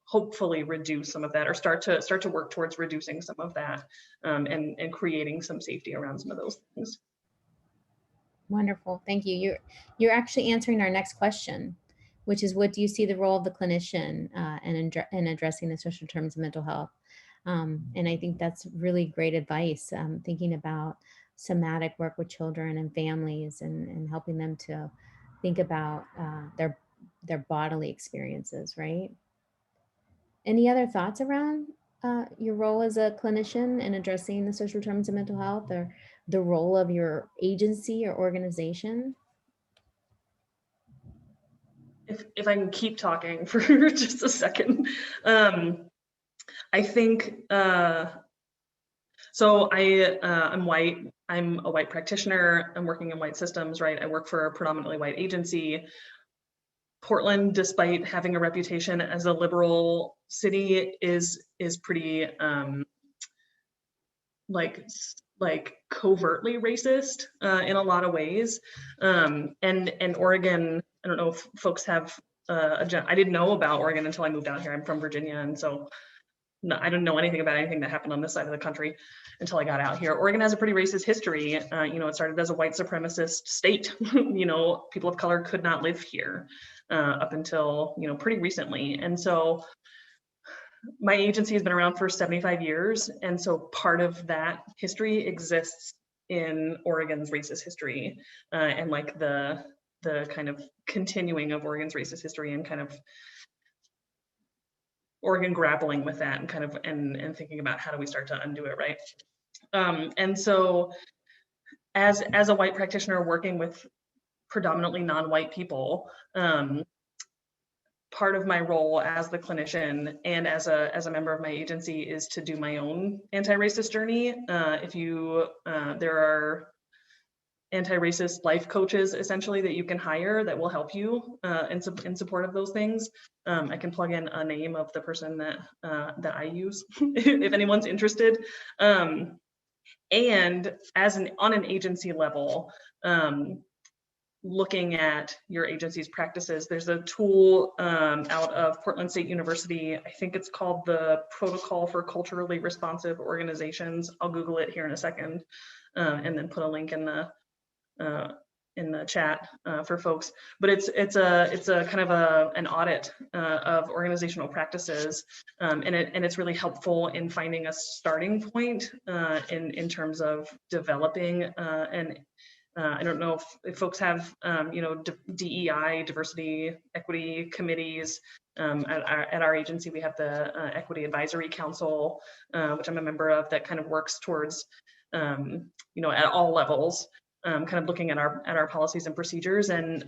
hopefully reduce some of that, or start to work towards reducing some of that and creating some safety around some of those things. Wonderful. Thank you. You're actually answering our next question, which is, what do you see the role of the clinician in addressing the social terms of mental health? And I think that's really great advice, thinking about somatic work with children and families and helping them to think about their bodily experiences, right? Any other thoughts around your role as a clinician in addressing the social determinants of mental health, or the role of your agency or organization? If I can keep talking for just a second, I think so. I'm white. I'm a white practitioner. I'm working in white systems, right? I work for a predominantly white agency. Portland, despite having a reputation as a liberal city, is pretty like covertly racist in a lot of ways. And Oregon, I don't know if folks have I didn't know about Oregon until I moved out here. I'm from Virginia, and so no, I didn't know anything about anything that happened on this side of the country until I got out here. Oregon has a pretty racist history. It started as a white supremacist state. People of color could not live here up until pretty recently. And so my agency has been around for 75 years. And so part of that history exists in Oregon's racist history, and like the kind of continuing of Oregon's racist history, and kind of Oregon grappling with that, and kind of and thinking about how do we start to undo it, right? And so as a white practitioner working with predominantly non-white people, part of my role as the clinician and as a member of my agency is to do my own anti-racist journey. There are anti-racist life coaches essentially that you can hire that will help you in support of those things. I can plug in a name of the person that I use if anyone's interested. And on an agency level, looking at your agency's practices, there's a tool out of Portland State University. I think it's called the Protocol for Culturally Responsive Organizations. I'll Google it here in a second, and then put a link in the chat for folks. But it's a kind of an audit of organizational practices, and it's really helpful in finding a starting point in terms of developing and I don't know if folks have, DEI, diversity, equity committees. At our agency, we have the Equity Advisory Council, which I'm a member of, that kind of works towards, at all levels, kind of looking at our policies and procedures. And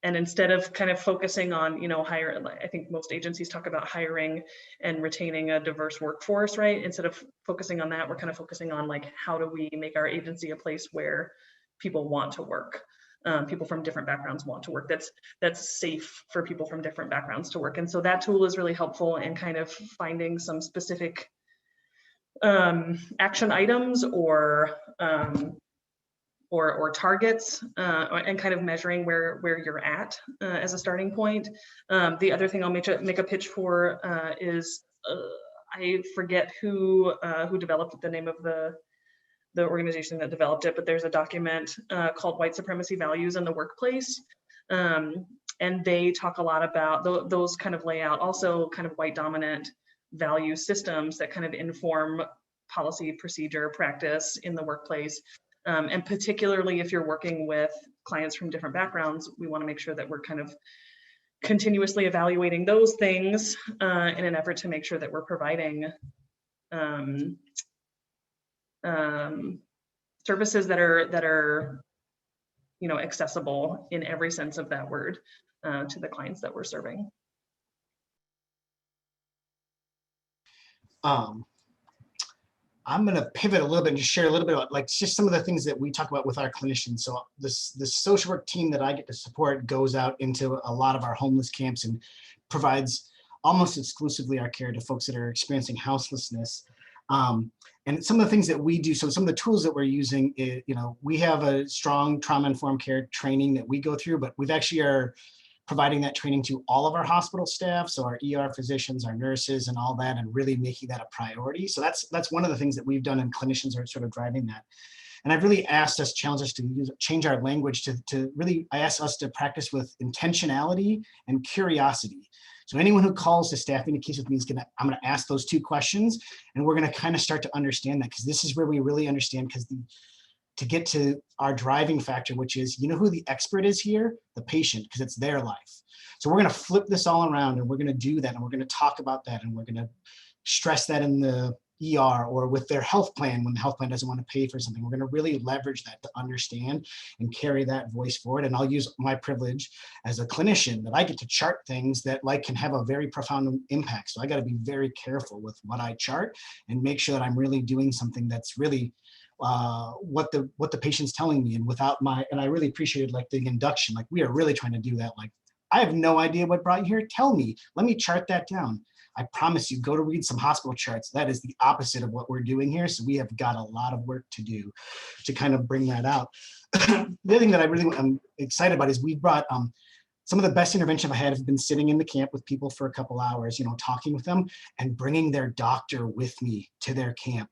instead of kind of focusing on, I think most agencies talk about hiring and retaining a diverse workforce, right? Instead of focusing on that, we're kind of focusing on like, how do we make our agency a place where people want to work, people from different backgrounds want to work, that's safe for people from different backgrounds to work. And so that tool is really helpful in kind of finding some specific action items or targets, and kind of measuring where you're at as a starting point. The other thing I'll make a pitch for is I forget who developed the name of the organization that developed it, but there's a document called White Supremacy Values in the Workplace. And they talk a lot about those kind of layout, also kind of white dominant value systems that kind of inform policy, procedure, practice in the workplace. And particularly if you're working with clients from different backgrounds, we want to make sure that we're kind of continuously evaluating those things in an effort to make sure that we're providing services that are accessible in every sense of that word to the clients that we're serving. I'm going to pivot a little bit and just share a little bit about just some of the things that we talk about with our clinicians. So this social work team that I get to support goes out into a lot of our homeless camps and provides almost exclusively our care to folks that are experiencing houselessness. And some of the things that we do, so some of the tools that we're using, is, we have a strong trauma-informed care training that we go through, but we've actually are providing that training to all of our hospital staff, so our ER physicians, our nurses, and all that, and really making that a priority. So that's one of the things that we've done, and clinicians are sort of driving that. And I've really challenged us to change our language to really, I asked us to practice with intentionality and curiosity. So anyone who calls the staffing case with me I'm gonna ask those two questions, and we're gonna kind of start to understand that, because this is where we really understand, because to get to our driving factor, which is, who the expert is here? The patient, because it's their life. So we're going to flip this all around, and we're going to do that, and we're going to talk about that, and we're going to stress that in the ER or with their health plan when the health plan doesn't want to pay for something. We're going to really leverage that to understand and carry that voice forward. And I'll use my privilege as a clinician that I get to chart things that like can have a very profound impact. So I got to be very careful with what I chart and make sure that I'm really doing something that's really what the patient's telling me. And and I really appreciated like the induction, like we are really trying to do that. Like, I have no idea what brought you here. Tell me, let me chart that down. I promise you, go to read some hospital charts. That is the opposite of what we're doing here. So we have got a lot of work to do to kind of bring that out. The other thing that I'm excited about is we brought some of the best intervention I've had have been sitting in the camp with people for a couple hours, talking with them and bringing their doctor with me to their camp.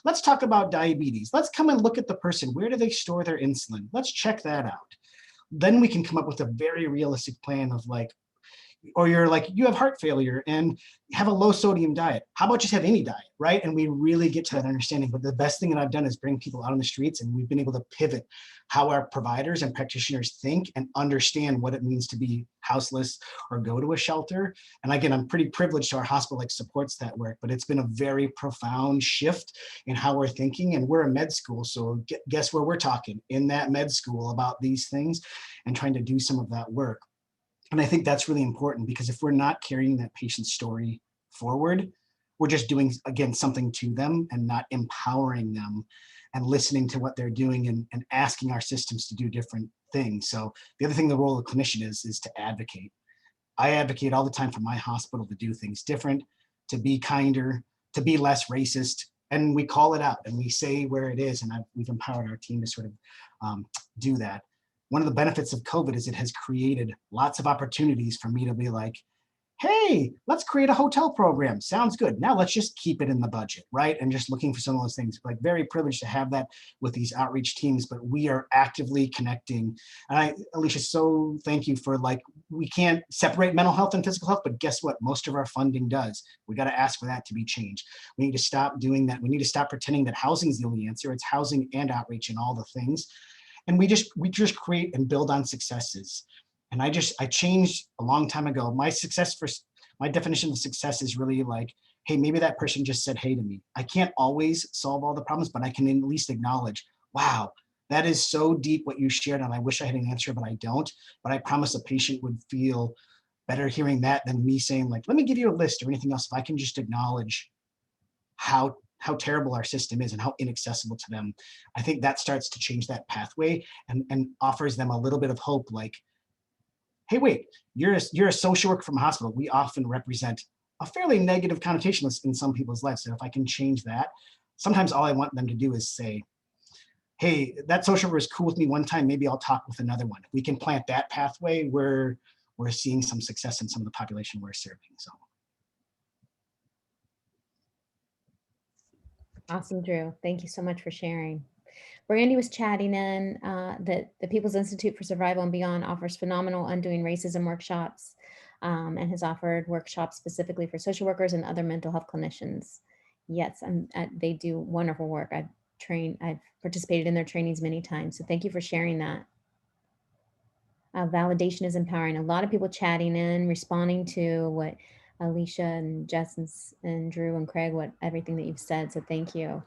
Let's talk about diabetes. Let's come and look at the person. Where do they store their insulin? Let's check that out. Then we can come up with a very realistic plan of like, or you're like, you have heart failure and have a low sodium diet. How about just have any diet, right? And we really get to that understanding. But the best thing that I've done is bring people out on the streets, and we've been able to pivot how our providers and practitioners think and understand what it means to be houseless or go to a shelter. And again, I'm pretty privileged to our hospital like supports that work, but it's been a very profound shift in how we're thinking. And we're a med school, so guess where we're talking? In that med school about these things and trying to do some of that work. And I think that's really important, because if we're not carrying that patient's story forward, we're just doing, again, something to them and not empowering them and listening to what they're doing and asking our systems to do different things. So the other thing the role of clinician is to advocate. I advocate all the time for my hospital to do things different, to be kinder, to be less racist. And we call it out and we say where it is. And we've empowered our team to sort of do that. One of the benefits of COVID is it has created lots of opportunities for me to be like, hey, let's create a hotel program. Sounds good. Now let's just keep it in the budget, right? And just looking for some of those things. Like, very privileged to have that with these outreach teams, but we are actively connecting. And Alicia, so thank you for like, we can't separate mental health and physical health, but guess what? Most of our funding does. We got to ask for that to be changed. We need to stop doing that. We need to stop pretending that housing is the only answer. It's housing and outreach and all the things. And we just create and build on successes. And I changed a long time ago. My definition of success is really like, hey, maybe that person just said hey to me. I can't always solve all the problems, but I can at least acknowledge, wow, that is so deep what you shared, and I wish I had an answer, but I don't. But I promise a patient would feel better hearing that than me saying like, let me give you a list or anything else. If I can just acknowledge how terrible our system is and how inaccessible to them, I think that starts to change that pathway and offers them a little bit of hope. Like, hey, wait, you're a social worker from a hospital. We often represent a fairly negative connotation in some people's lives. So if I can change that, sometimes all I want them to do is say, hey, that social worker was cool with me one time, maybe I'll talk with another one. If we can plant that pathway, we're seeing some success in some of the population we're serving. So. Awesome, Drew. Thank you so much for sharing. Brandy was chatting in that the People's Institute for Survival and Beyond offers phenomenal undoing racism workshops and has offered workshops specifically for social workers and other mental health clinicians. Yes, they do wonderful work. I've participated in their trainings many times. So thank you for sharing that. Validation is empowering. A lot of people chatting in, responding to what Alicia and Jess and Drew and Craig, everything that you've said. So thank you.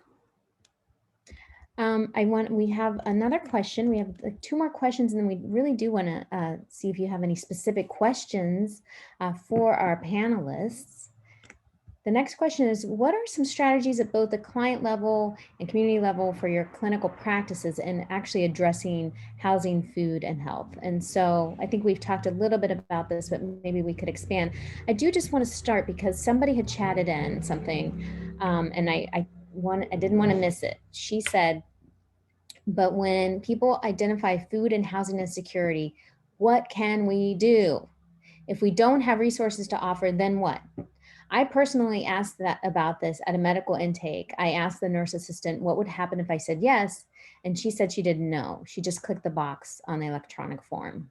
We have another question. We have like 2 more questions, and then we really do want to see if you have any specific questions for our panelists. The next question is, what are some strategies at both the client level and community level for your clinical practices in actually addressing housing, food, and health? And so I think we've talked a little bit about this, but maybe we could expand. I do just want to start because somebody had chatted in something, and I didn't want to miss it. She said, but when people identify food and housing insecurity, what can we do? If we don't have resources to offer, then what? I personally asked about this at a medical intake. I asked the nurse assistant what would happen if I said yes, and she said she didn't know. She just clicked the box on the electronic form.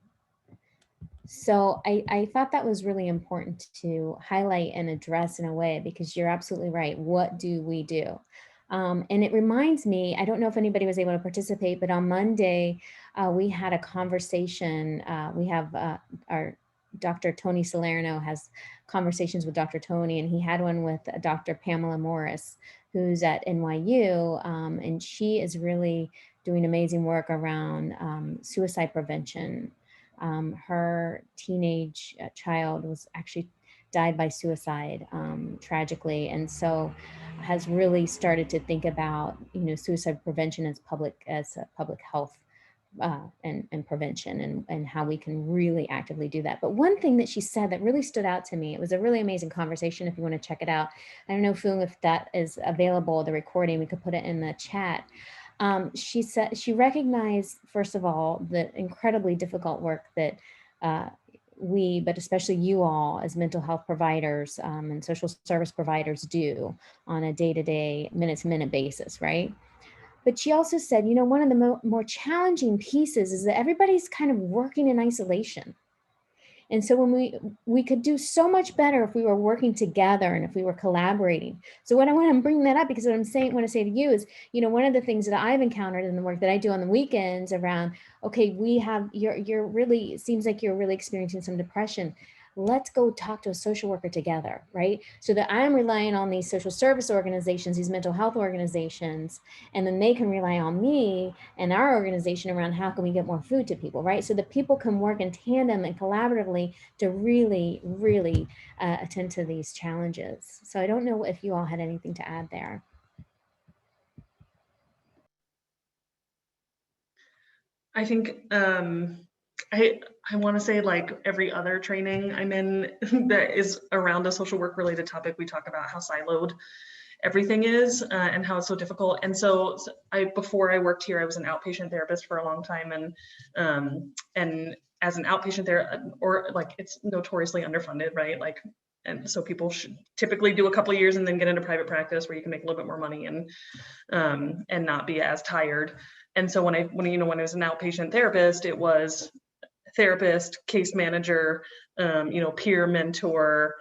So I thought that was really important to highlight and address in a way, because you're absolutely right. What do we do? And it reminds me, I don't know if anybody was able to participate, but on Monday, we had a conversation. We have our Dr. Tony Salerno has conversations with Dr. Tony, and he had one with Dr. Pamela Morris, who's at NYU, and she is really doing amazing work around suicide prevention. Her teenage child was actually died by suicide, tragically, and so has really started to think about, you know, suicide prevention as a public health and prevention, and how we can really actively do that. But one thing that she said that really stood out to me, it was a really amazing conversation. If you want to check it out, I don't know, Foong, if that is available, the recording, we could put it in the chat. She said she recognized, first of all, the incredibly difficult work that we, but especially you all as mental health providers and social service providers do on a day-to-day, minute-to-minute basis, right? But she also said, you know, one of the more challenging pieces is that everybody's kind of working in isolation. And so when we could do so much better if we were working together and if we were collaborating. So what I want to bring that up, because what I want to say to you is, you know, one of the things that I've encountered in the work that I do on the weekends around, okay, we have, you're really, it seems like you're really experiencing some depression. Let's go talk to a social worker together, right? So that I'm relying on these social service organizations, these mental health organizations, and then they can rely on me and our organization around how can we get more food to people, right? So that people can work in tandem and collaboratively to really, really attend to these challenges. So I don't know if you all had anything to add there. I think I want to say, like, every other training I'm in that is around a social work related topic, we talk about how siloed everything is and how it's so difficult. And so before I worked here, I was an outpatient therapist for a long time, and as an outpatient therapist, or like, it's notoriously underfunded, right? Like, and so people should typically do a couple of years and then get into private practice where you can make a little bit more money and not be as tired. And so when I was an outpatient therapist, it was therapist, case manager, you know, peer mentor,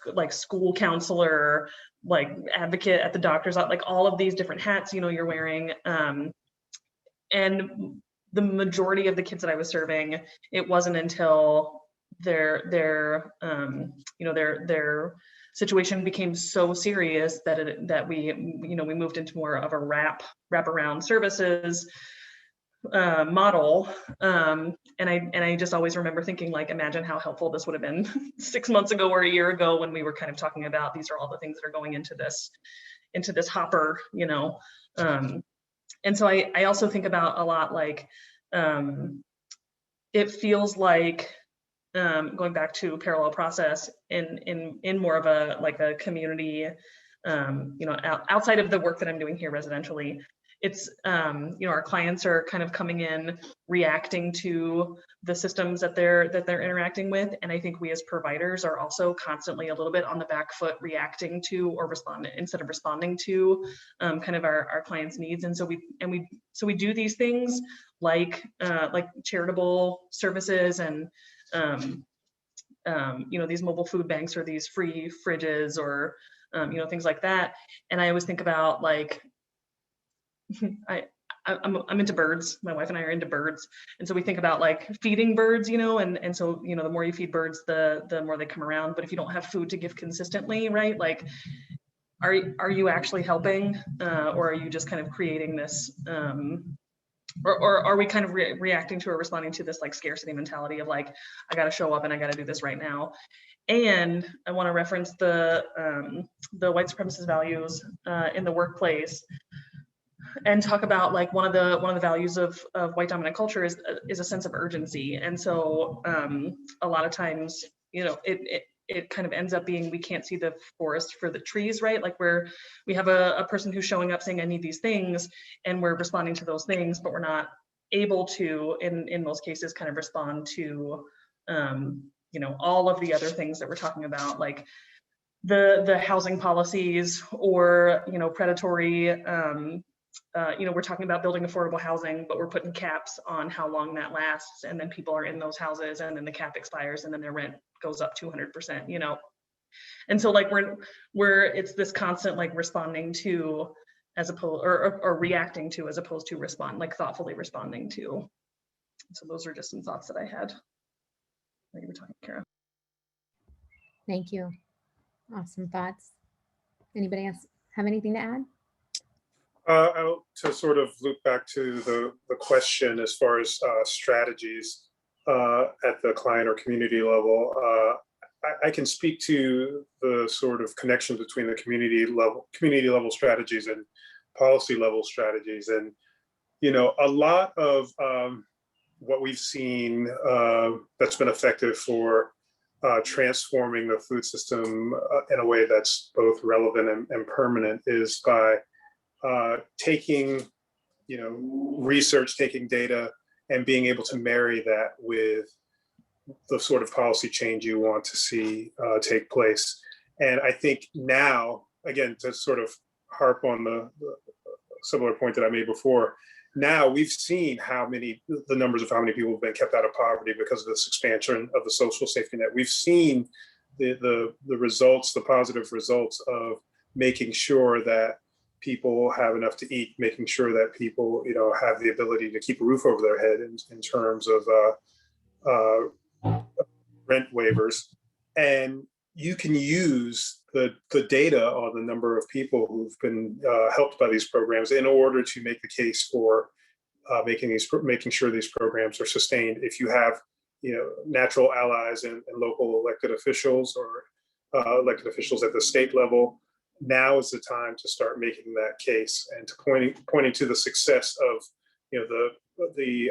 like school counselor, like advocate at the doctor's office, like all of these different hats, you know, you're wearing. And the majority of the kids that I was serving, it wasn't until their situation became so serious that we moved into more of a wraparound services model. And I just always remember thinking, like, imagine how helpful this would have been 6 months ago or a year ago, when we were kind of talking about, these are all the things that are going into this hopper, you know. And so I also think about a lot, like, it feels like, going back to parallel process in more of a, like, a community, you know, outside of the work that I'm doing here residentially, it's, you know, our clients are kind of coming in, reacting to the systems that they're interacting with. And I think we as providers are also constantly a little bit on the back foot, reacting to or instead of responding to kind of our clients' needs. And so we do these things like charitable services and you know, these mobile food banks or these free fridges or you know, things like that. And I always think about, like, I'm into birds. My wife and I are into birds. And so we think about, like, feeding birds, you know, and so, you know, the more you feed birds, the more they come around. But if you don't have food to give consistently, right, like, are you actually helping, or are you just kind of creating this, or are we kind of reacting to or responding to this, like, scarcity mentality of, like, I got to show up and I got to do this right now? And I want to reference the white supremacist values in the workplace, and talk about, like, one of the values of white dominant culture is a sense of urgency. And so a lot of times, you know, it kind of ends up being, we can't see the forest for the trees, right? Like, we have a person who's showing up saying, I need these things, and we're responding to those things, but we're not able to, in most cases, kind of respond to you know, all of the other things that we're talking about, like the housing policies, or, you know, predatory, you know, we're talking about building affordable housing, but we're putting caps on how long that lasts. And then people are in those houses, and then the cap expires, and then their rent goes up 200%, you know? And so, like, it's this constant, like, responding to, as opposed, or reacting to, as opposed to thoughtfully responding to. So those are just some thoughts that I had. that you were talking, Kara. Thank you. Awesome thoughts. Anybody else have anything to add? To sort of loop back to the question as far as strategies at the client or community level, I can speak to the sort of connection between the community level strategies and policy level strategies. And, you know, a lot of what we've seen that's been effective for transforming the food system in a way that's both relevant and permanent is by taking, you know, research, taking data, and being able to marry that with the sort of policy change you want to see take place. And I think now, again, to sort of harp on the similar point that I made before, now we've seen the numbers of how many people have been kept out of poverty because of this expansion of the social safety net. We've seen the results, the positive results of making sure that people have enough to eat, making sure that people, you know, have the ability to keep a roof over their head in terms of rent waivers. And you can use the data on the number of people who've been helped by these programs in order to make the case for making sure these programs are sustained. If you have, you know, natural allies and local elected officials or elected officials at the state level, now is the time to start making that case and to pointing to the success of, you know, the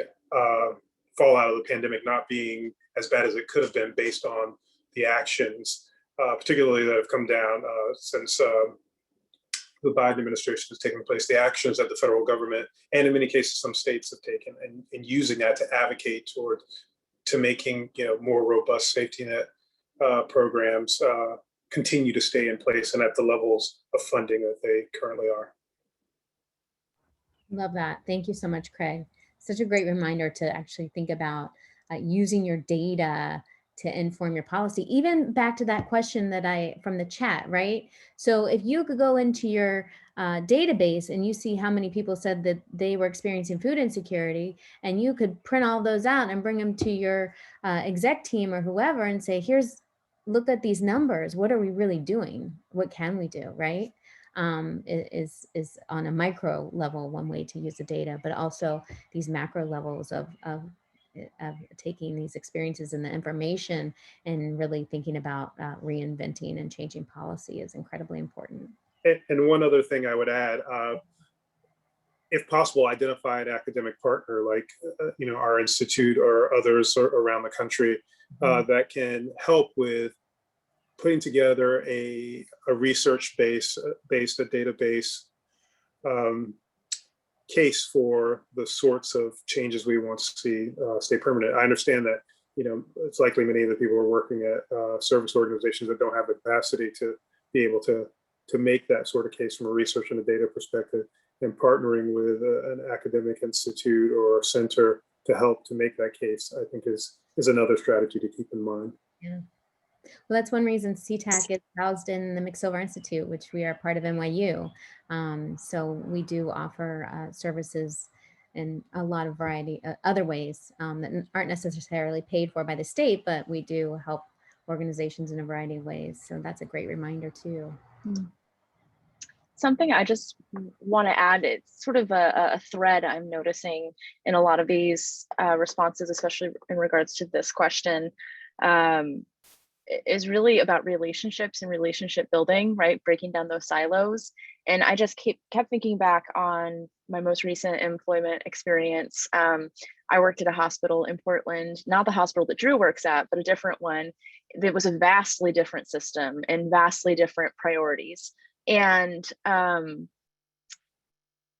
fallout of the pandemic not being as bad as it could have been based on the actions, particularly that have come down since the Biden administration has taken place, the actions that the federal government and in many cases some states have taken, and using that to advocate to making, you know, more robust safety net programs continue to stay in place and at the levels of funding that they currently are. Love that. Thank you so much, Craig. Such a great reminder to actually think about using your data to inform your policy. Even back to that question that from the chat, right? So if you could go into your database and you see how many people said that they were experiencing food insecurity, and you could print all those out and bring them to your exec team or whoever and say, look at these numbers. What are we really doing? What can we do, right? Is on a micro level one way to use the data, but also these macro levels of taking these experiences and the information and really thinking about reinventing and changing policy is incredibly important. And one other thing I would add, if possible, identify an academic partner like you know, our institute or others around the country that can help with putting together a research-based database case for the sorts of changes we want to see stay permanent. I understand that, you know, it's likely many of the people are working at service organizations that don't have the capacity to be able to make that sort of case from a research and a data perspective, and partnering with an academic institute or center to help to make that case, I think is another strategy to keep in mind. Yeah. Well, that's one reason CTAC is housed in the McSilver Institute, which we are part of NYU. So we do offer services in a lot of variety other ways that aren't necessarily paid for by the state, but we do help organizations in a variety of ways. So that's a great reminder too. Something I just want to add, it's sort of a thread I'm noticing in a lot of these responses, especially in regards to this question, is really about relationships and relationship building, right? Breaking down those silos. And I just kept thinking back on my most recent employment experience. I worked at a hospital in Portland, not the hospital that Drew works at, but a different one. It was a vastly different system and vastly different priorities. And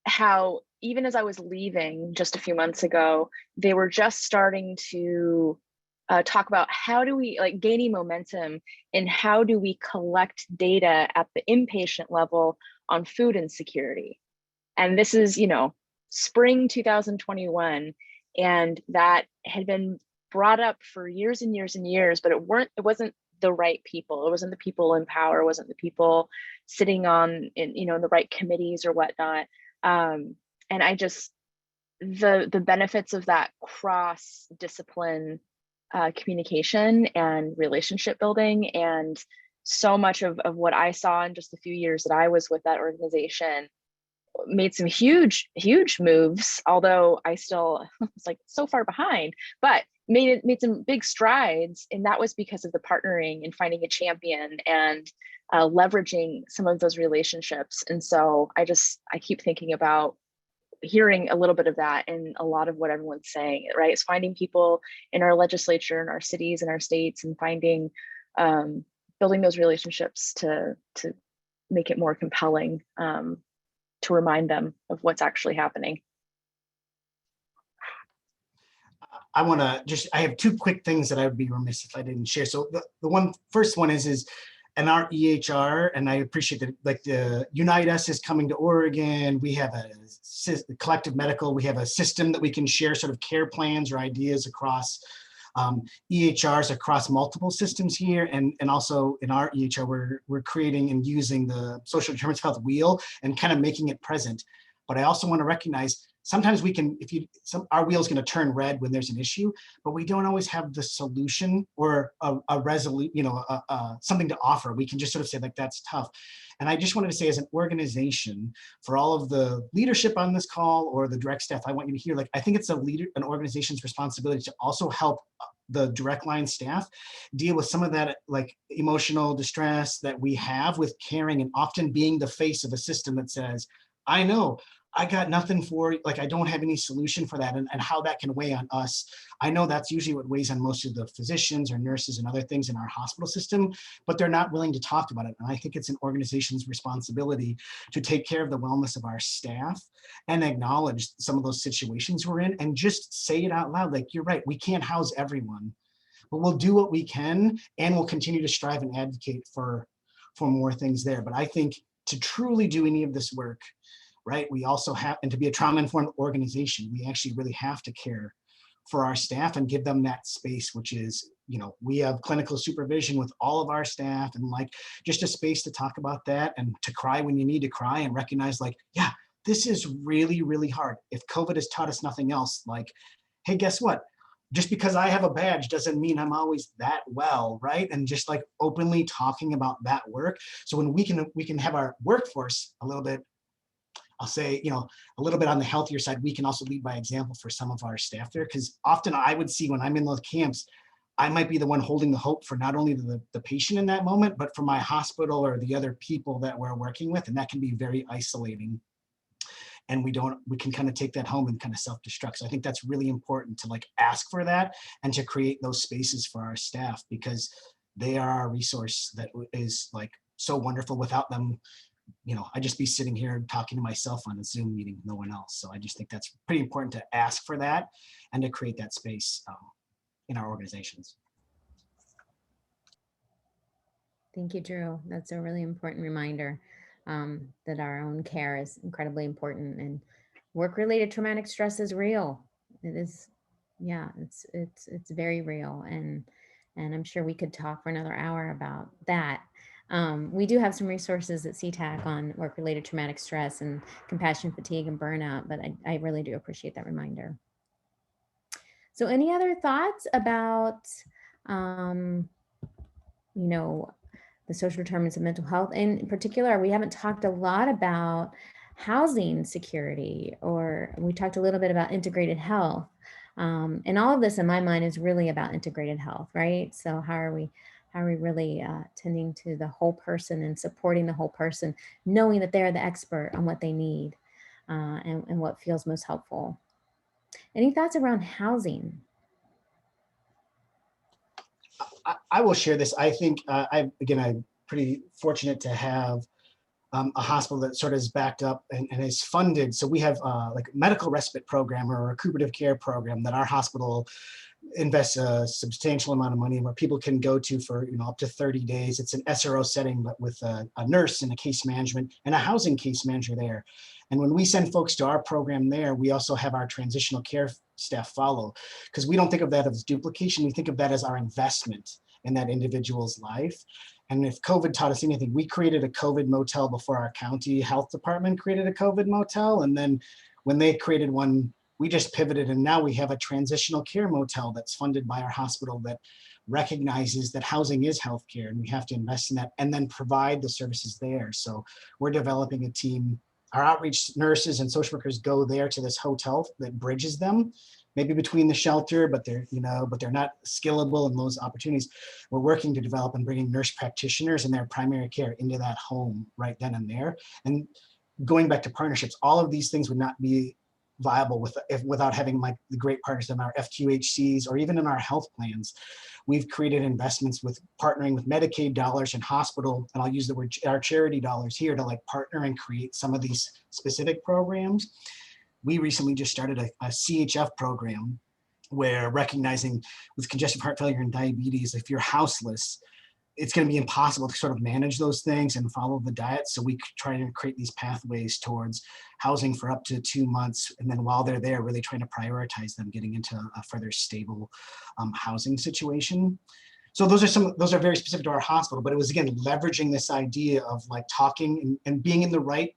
how even as I was leaving just a few months ago, they were just starting to talk about how do we, like, gaining momentum in how do we collect data at the inpatient level on food insecurity. And this is, you know, spring 2021, and that had been brought up for years and years and years, but it wasn't the right people. It wasn't the people in power. It wasn't the people sitting on in the right committees or whatnot. And I just, the benefits of that cross discipline communication and relationship building. And so much of what I saw in just the few years that I was with that organization made some huge moves, although I still was like so far behind, but made some big strides. And that was because of the partnering and finding a champion and leveraging some of those relationships. And so I keep thinking about hearing a little bit of that and a lot of what everyone's saying, right? It's finding people in our legislature, in our cities, and our states, and finding, building those relationships to make it more compelling, to remind them of what's actually happening. I want to I have two quick things that I would be remiss if I didn't share. So the first one is in our EHR, and I appreciate that, like the Unite Us is coming to Oregon. We have a collective medical, we have a system that we can share sort of care plans or ideas across EHRs across multiple systems here. And also in our EHR, we're creating and using the social determinants of health wheel and kind of making it present. But I also want to recognize sometimes we can, our wheel's going to turn red when there's an issue, but we don't always have the solution or a resolution, something to offer. We can just sort of say like, that's tough. And I just wanted to say, as an organization, for all of the leadership on this call or the direct staff, I want you to hear, like, I think it's an organization's responsibility to also help the direct line staff deal with some of that like emotional distress that we have with caring, and often being the face of a system that says, I know I got nothing for, like, I don't have any solution for that, and how that can weigh on us. I know that's usually what weighs on most of the physicians or nurses and other things in our hospital system, but they're not willing to talk about it. And I think it's an organization's responsibility to take care of the wellness of our staff and acknowledge some of those situations we're in and just say it out loud. Like, you're right, we can't house everyone, but we'll do what we can, and we'll continue to strive and advocate for more things there. But I think to truly do any of this work, right, we also have, and to be a trauma-informed organization, we actually really have to care for our staff and give them that space, which is, we have clinical supervision with all of our staff, and like just a space to talk about that and to cry when you need to cry, and recognize like, yeah, this is really, really hard. If COVID has taught us nothing else, like, hey, guess what? Just because I have a badge doesn't mean I'm always that well, right? And just like openly talking about that work. So when we can have our workforce a little bit, I'll say, a little bit on the healthier side, we can also lead by example for some of our staff there. Because often I would see when I'm in those camps, I might be the one holding the hope for not only the patient in that moment, but for my hospital or the other people that we're working with. And that can be very isolating. And we can kind of take that home and kind of self-destruct. So I think that's really important to like ask for that and to create those spaces for our staff, because they are our resource that is like so wonderful. Without them, I'd just be sitting here talking to myself on a Zoom meeting, no one else. So I just think that's pretty important to ask for that and to create that space in our organizations. Thank you, Drew. That's a really important reminder that our own care is incredibly important, and work-related traumatic stress is real. It is, yeah, it's very real, and I'm sure we could talk for another hour about that. We do have some resources at CTAC on work-related traumatic stress and compassion fatigue and burnout, but I really do appreciate that reminder. So any other thoughts about, the social determinants of mental health? In particular, we haven't talked a lot about housing security, or we talked a little bit about integrated health. And all of this in my mind is really about integrated health, right? So how are we really tending to the whole person and supporting the whole person, knowing that they're the expert on what they need and what feels most helpful? Any thoughts around housing? I will share this. I think, I'm pretty fortunate to have a hospital that sort of is backed up and is funded. So we have like a medical respite program or a recuperative care program that our hospital invests a substantial amount of money in, where people can go to for up to 30 days. It's an SRO setting, but with a nurse and a case management and a housing case manager there. And when we send folks to our program there, we also have our transitional care staff follow, because we don't think of that as duplication. We think of that as our investment in that individual's life. And if COVID taught us anything, we created a COVID motel before our county health department created a COVID motel. And then when they created one we just pivoted, and now we have a transitional care motel that's funded by our hospital that recognizes that housing is healthcare, and we have to invest in that and then provide the services there. So we're developing a team. Our outreach nurses and social workers go there to this hotel that bridges them, maybe between the shelter, but they're not skillable in those opportunities. We're working to develop and bringing nurse practitioners and their primary care into that home right then and there. And going back to partnerships, all of these things would not be viable without having like the great partners in our FQHCs or even in our health plans. We've created investments with partnering with Medicaid dollars and hospital, and I'll use the word our charity dollars here to like partner and create some of these specific programs. We recently just started a CHF program where recognizing with congestive heart failure and diabetes, if you're houseless, it's going to be impossible to sort of manage those things and follow the diet. So we try to create these pathways towards housing for up to 2 months. And then while they're there, really trying to prioritize them getting into a further stable housing situation. So those are very specific to our hospital, but it was, again, leveraging this idea of like talking and being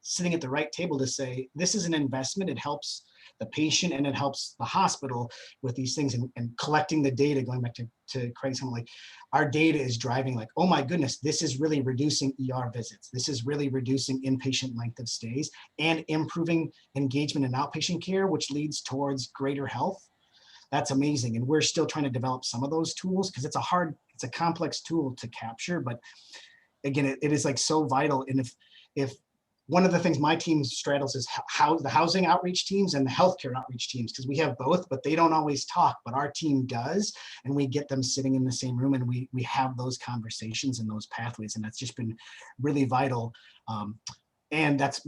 sitting at the right table to say, this is an investment. It helps the patient and it helps the hospital with these things, and collecting the data, going back to Craig's comment, like our data is driving like, oh my goodness, this is really reducing ER visits. This is really reducing inpatient length of stays and improving engagement in outpatient care, which leads towards greater health. That's amazing. And we're still trying to develop some of those tools because it's a complex tool to capture, but again, it is like so vital. And if one of the things my team straddles is how the housing outreach teams and the healthcare outreach teams, because we have both, but they don't always talk, but our team does. And we get them sitting in the same room and we have those conversations and those pathways. And that's just been really vital. And that's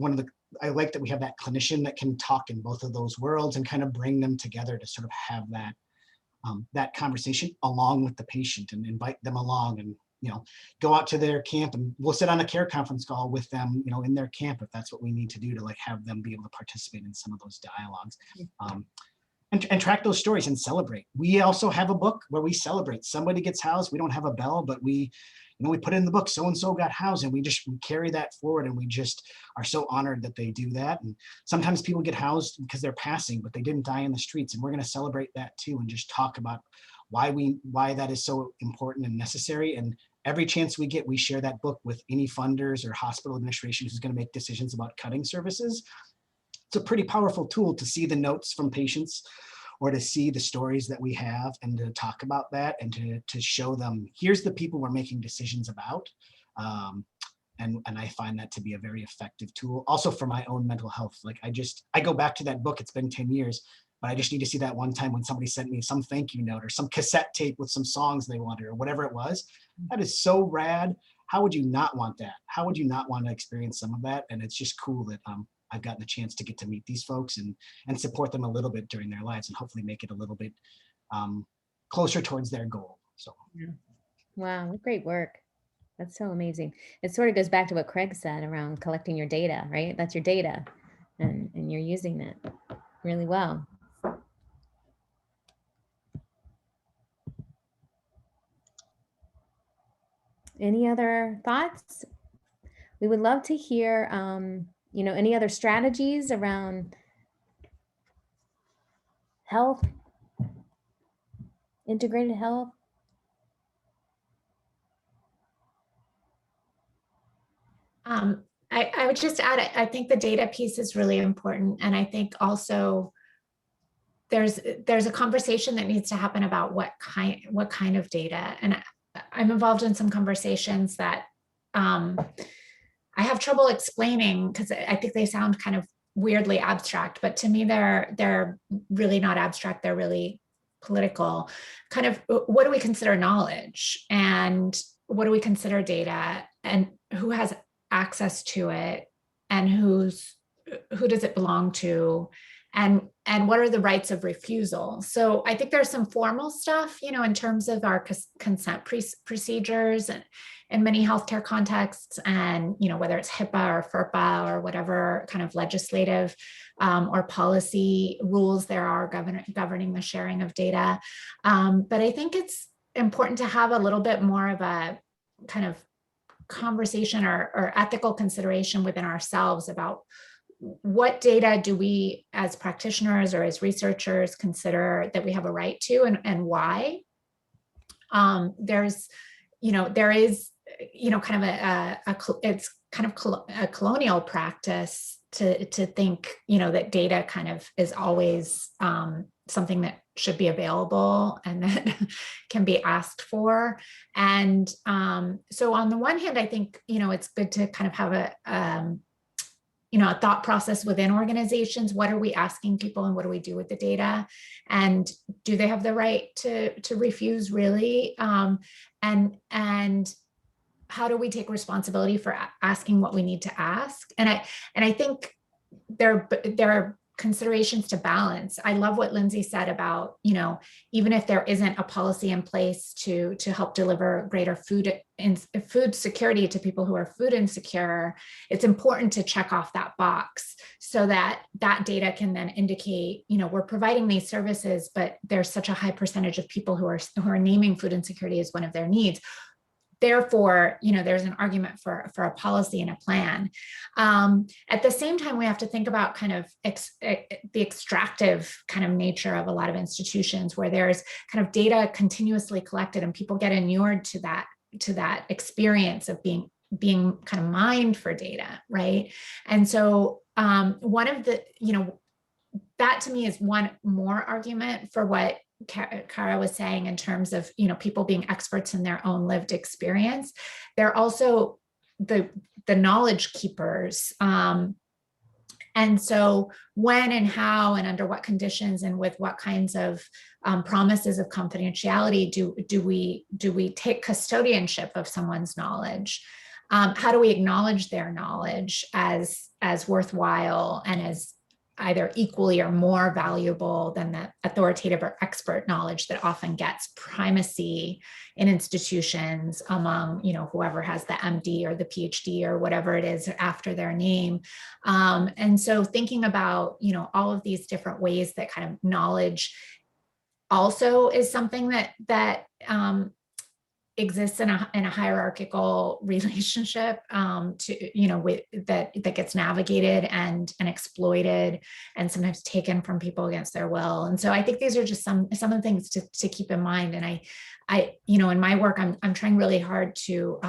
I like that we have that clinician that can talk in both of those worlds and kind of bring them together to sort of have that conversation along with the patient and invite them along and, go out to their camp, and we'll sit on a care conference call with them, in their camp, if that's what we need to do to like have them be able to participate in some of those dialogues. And track those stories and celebrate. We also have a book where we celebrate. Somebody gets housed. We don't have a bell, but we put in the book, so-and-so got housed, and we carry that forward, and we just are so honored that they do that. And sometimes people get housed because they're passing, but they didn't die in the streets. And we're going to celebrate that too, and just talk about why that is so important and necessary. And every chance we get, we share that book with any funders or hospital administration who's going to make decisions about cutting services. It's a pretty powerful tool to see the notes from patients or to see the stories that we have and to talk about that and to show them, here's the people we're making decisions about. And I find that to be a very effective tool. Also for my own mental health. Like I go back to that book, it's been 10 years, but I just need to see that one time when somebody sent me some thank you note or some cassette tape with some songs they wanted or whatever it was. That is so rad. How would you not want that? How would you not want to experience some of that? And it's just cool that I've gotten a chance to get to meet these folks and support them a little bit during their lives and hopefully make it a little bit closer towards their goal. So, yeah. Wow, what great work. That's so amazing. It sort of goes back to what Craig said around collecting your data, right? That's your data and you're using it really well. Any other thoughts? We would love to hear, any other strategies around health, integrated health. I would just add, I think the data piece is really important. And I think also there's a conversation that needs to happen about what kind of data. And I'm involved in some conversations that I have trouble explaining because I think they sound kind of weirdly abstract, but to me, they're really not abstract. They're really political. Kind of, what do we consider knowledge, and what do we consider data, and who has access to it, and who does it belong to, and what are the rights of refusal? So I think there's some formal stuff, in terms of our consent procedures and in many healthcare contexts, and whether it's HIPAA or FERPA or whatever kind of legislative or policy rules there are governing the sharing of data. But I think it's important to have a little bit more of a kind of conversation or ethical consideration within ourselves about what data do we as practitioners or as researchers consider that we have a right to, and why? There's, there is, kind of it's kind of a colonial practice to think, that data kind of is always something that should be available and that can be asked for. And so on the one hand, I think, it's good to kind of have a thought process within organizations. What are we asking people and what do we do with the data? And do they have the right to refuse, really? And how do we take responsibility for asking what we need to ask? And I think there are considerations to balance. I love what Lindsay said about, even if there isn't a policy in place to help deliver greater food security to people who are food insecure, it's important to check off that box so that data can then indicate, we're providing these services, but there's such a high percentage of people who are naming food insecurity as one of their needs. Therefore, there's an argument for a policy and a plan. At the same time, we have to think about kind of the extractive kind of nature of a lot of institutions where there's kind of data continuously collected and people get inured to that experience of being kind of mined for data, right? And so one of the, that to me is one more argument for what Kara was saying in terms of, people being experts in their own lived experience. They're also the knowledge keepers. And so when and how and under what conditions and with what kinds of promises of confidentiality do we take custodianship of someone's knowledge? How do we acknowledge their knowledge as worthwhile and as either equally or more valuable than the authoritative or expert knowledge that often gets primacy in institutions among, whoever has the MD or the PhD or whatever it is after their name. And so thinking about, all of these different ways that kind of knowledge also is something that exists in a hierarchical relationship with that gets navigated and exploited and sometimes taken from people against their will. And so I think these are just some of the things to keep in mind. And I in my work, I'm trying really hard to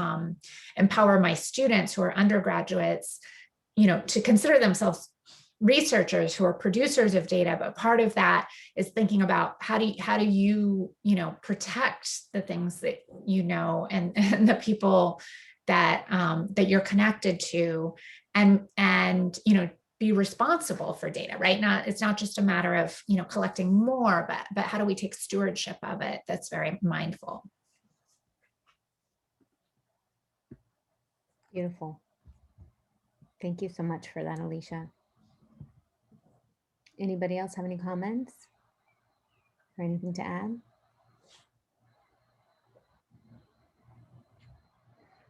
empower my students who are undergraduates, to consider themselves researchers who are producers of data, but part of that is thinking about how do you protect the things that and the people that you're connected to, and be responsible for data, right? It's not just a matter of collecting more, but how do we take stewardship of it that's very mindful. Beautiful. Thank you so much for that, Alicia. Anybody else have any comments or anything to add?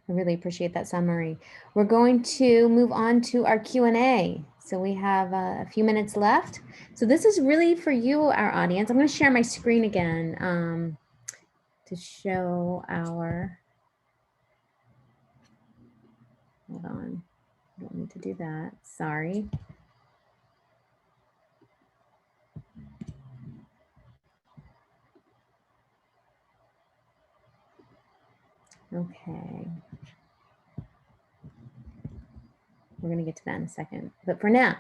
I really appreciate that summary. We're going to move on to our Q&A. So we have a few minutes left. So this is really for you, our audience. I'm going to share my screen again to show our, hold on, I don't need to do that, sorry. Okay. We're going to get to that in a second. But for now,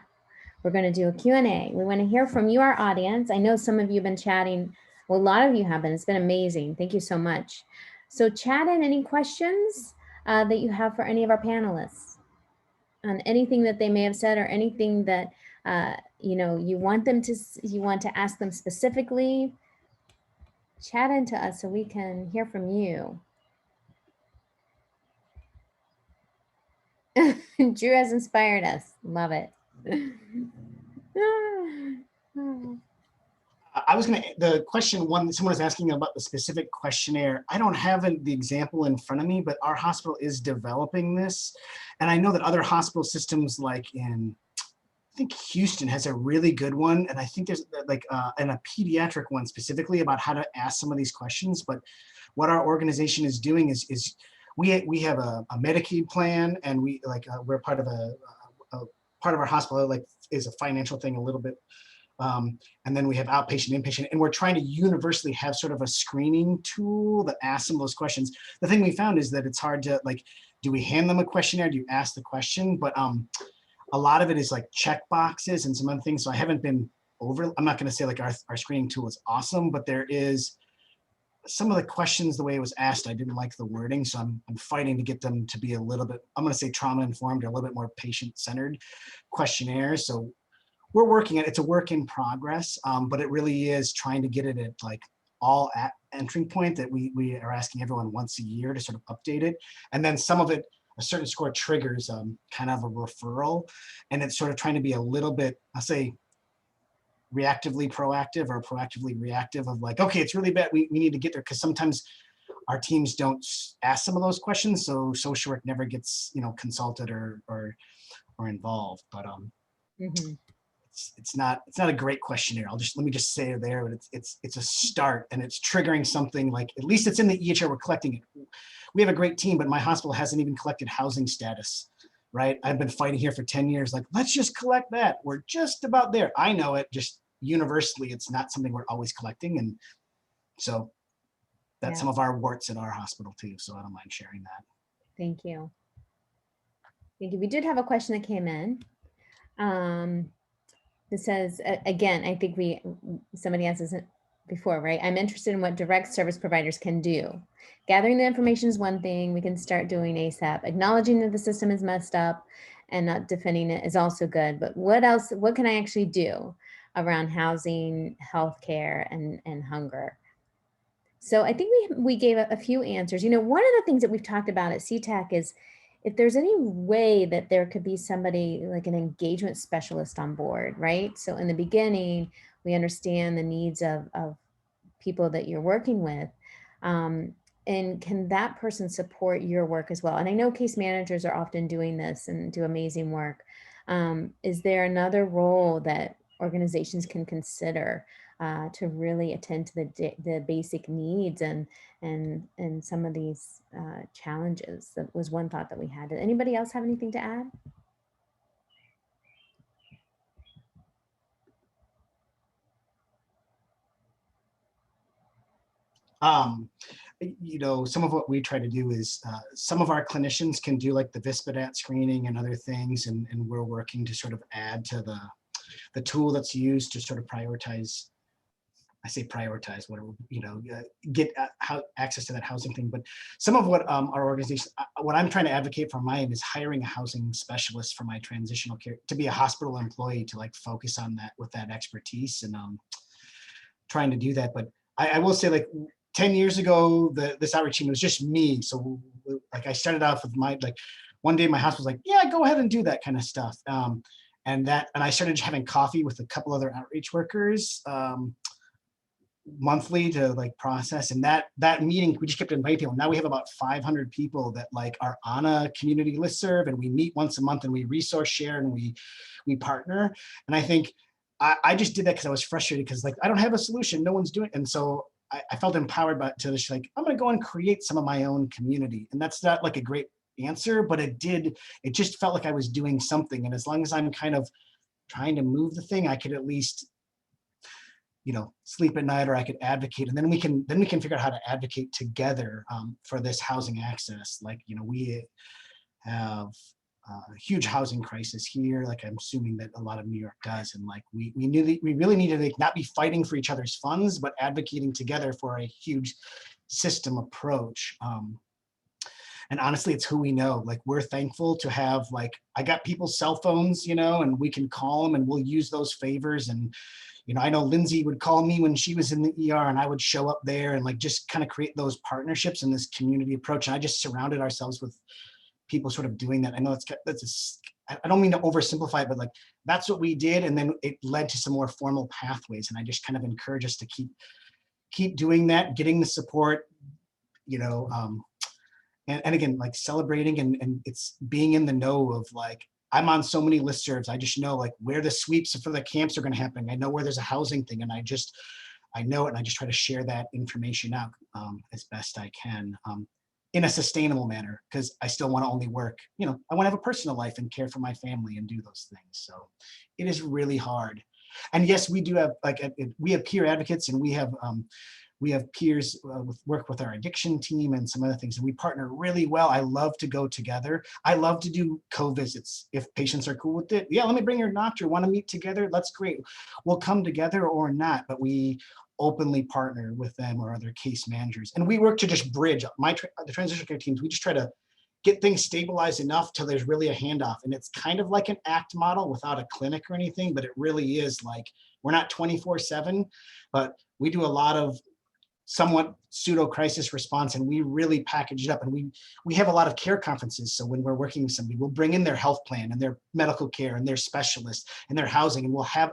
we're going to do a Q&A. We want to hear from you, our audience. I know some of you have been chatting. Well, a lot of you have been. It's been amazing. Thank you so much. So chat in any questions that you have for any of our panelists on anything that they may have said or anything that you want to ask them specifically. Chat into us so we can hear from you. Drew has inspired us. Love it. The question one, someone was asking about the specific questionnaire. I don't have the example in front of me, but our hospital is developing this. And I know that other hospital systems like I think Houston has a really good one. And I think there's like a pediatric one specifically about how to ask some of these questions. But what our organization is doing is we have a Medicaid plan, and we're part of part of our hospital like is a financial thing a little bit. And then we have outpatient, inpatient, and we're trying to universally have sort of a screening tool that asks them those questions. The thing we found is that it's hard to like, do we hand them a questionnaire? Do you ask the question? But a lot of it is like check boxes and some other things. So I haven't been over, I'm not gonna say like our screening tool is awesome, but there is some of the questions, the way it was asked, I didn't like the wording. So I'm fighting to get them to be a little bit, I'm gonna say trauma informed or a little bit more patient centered questionnaires. So we're working at, it's a work in progress, but it really is trying to get it at like all at entry point that we are asking everyone once a year to sort of update it. And then some of it, a certain score triggers kind of a referral. And it's sort of trying to be a little bit, I'll say, reactively proactive or proactively reactive of like, okay, it's really bad, we need to get there. Because sometimes our teams don't ask some of those questions. So social work never gets, you know, consulted or involved. But it's not a great questionnaire. Let me just say it there, but it's a start, and it's triggering something like, at least it's in the EHR, we're collecting it. We have a great team, but my hospital hasn't even collected housing status, right? I've been fighting here for 10 years, like, let's just collect that. We're just about there. I know it, just universally, it's not something we're always collecting. And so that's some of our warts at our hospital too. So I don't mind sharing that. Thank you. Thank you. We did have a question that came in. It says, again, I think somebody asked this before, right? I'm interested in what direct service providers can do. Gathering the information is one thing we can start doing ASAP. Acknowledging that the system is messed up and not defending it is also good. But what else, what can I actually do around housing, healthcare, and hunger? So I think we gave a few answers. You know, one of the things that we've talked about at CTAC is if there's any way that there could be somebody like an engagement specialist on board, right? So in the beginning, we understand the needs of people that you're working with. And can that person support your work as well? And I know case managers are often doing this and do amazing work. Is there another role that organizations can consider to really attend to the basic needs and some of these challenges? That was one thought that we had. Did anybody else have anything to add? You know, some of what we try to do is some of our clinicians can do like the Vispidat screening and other things, and we're working to sort of add to the tool that's used to sort of prioritize. I say prioritize, whatever, you know, get access to that housing thing. But some of what our organization, what I'm trying to advocate for mine is hiring a housing specialist for my transitional care, to be a hospital employee, to like focus on that with that expertise, and trying to do that. But I will say, like 10 years ago, this outreach team was just me. So like I started off with like one day my hospital was like, yeah, go ahead and do that kind of stuff. And I started having coffee with a couple other outreach workers monthly to like process, and that meeting, we just kept inviting people. Now we have about 500 people that like are on a community listserv, and we meet once a month and we resource share and we partner. And I think I just did that because I was frustrated because like I don't have a solution, no one's doing it. And so I felt empowered by to just like, I'm gonna go and create some of my own community. And that's not like a great answer, but it just felt like I was doing something. And as long as I'm kind of trying to move the thing, I could at least, you know, sleep at night, or I could advocate. And then we can figure out how to advocate together for this housing access. Like, you know, we have a huge housing crisis here, like I'm assuming that a lot of New York does. And like we really need to like not be fighting for each other's funds, but advocating together for a huge system approach. And honestly, it's who we know. Like we're thankful to have, like, I got people's cell phones, you know, and we can call them and we'll use those favors. And you know, I know Lindsay would call me when she was in the ER, and I would show up there and like just kind of create those partnerships and this community approach. And I just surrounded ourselves with people sort of doing that. I know I don't mean to oversimplify it, but like that's what we did. And then it led to some more formal pathways. And I just kind of encourage us to keep doing that, getting the support, you know, and again, like celebrating and it's being in the know of like, I'm on so many listservs. I just know like where the sweeps for the camps are going to happen. I know where there's a housing thing, and I know it, and I just try to share that information out as best I can. in a sustainable manner, because I still want to only work, I want to have a personal life and care for my family and do those things. So it is really hard. And yes, we do have we have peer advocates, and we have peers work with our addiction team and some other things, and we partner really well. I love to go together. I love to do co-visits if patients are cool with it. Yeah, let me bring your doctor. Want to meet together? That's great. We'll come together or not, but we openly partner with them or other case managers. And we work to just bridge the transition care teams. We just try to get things stabilized enough till there's really a handoff. And it's kind of like an ACT model without a clinic or anything, but it really is like, we're not 24/7, but we do a lot of somewhat pseudo crisis response, and we really package it up. And we have a lot of care conferences. So when we're working with somebody, we'll bring in their health plan and their medical care and their specialist and their housing,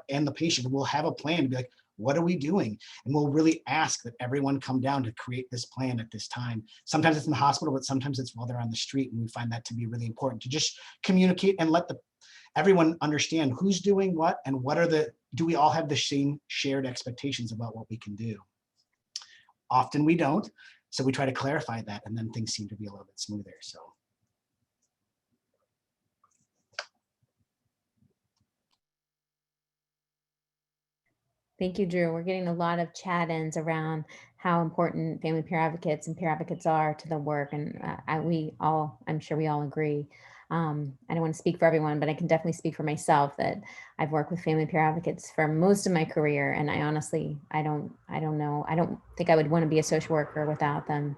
and the patient, and we'll have a plan to be like, what are we doing? And we'll really ask that everyone come down to create this plan at this time. Sometimes it's in the hospital, but sometimes it's while they're on the street. And we find that to be really important to just communicate and let everyone understand who's doing what, and do we all have the same shared expectations about what we can do? Often we don't. So we try to clarify that, and then things seem to be a little bit smoother. So. Thank you, Drew. We're getting a lot of chat-ins around how important family peer advocates and peer advocates are to the work. And I'm sure we all agree. I don't want to speak for everyone, but I can definitely speak for myself that I've worked with family peer advocates for most of my career. And I honestly, I don't know. I don't think I would want to be a social worker without them.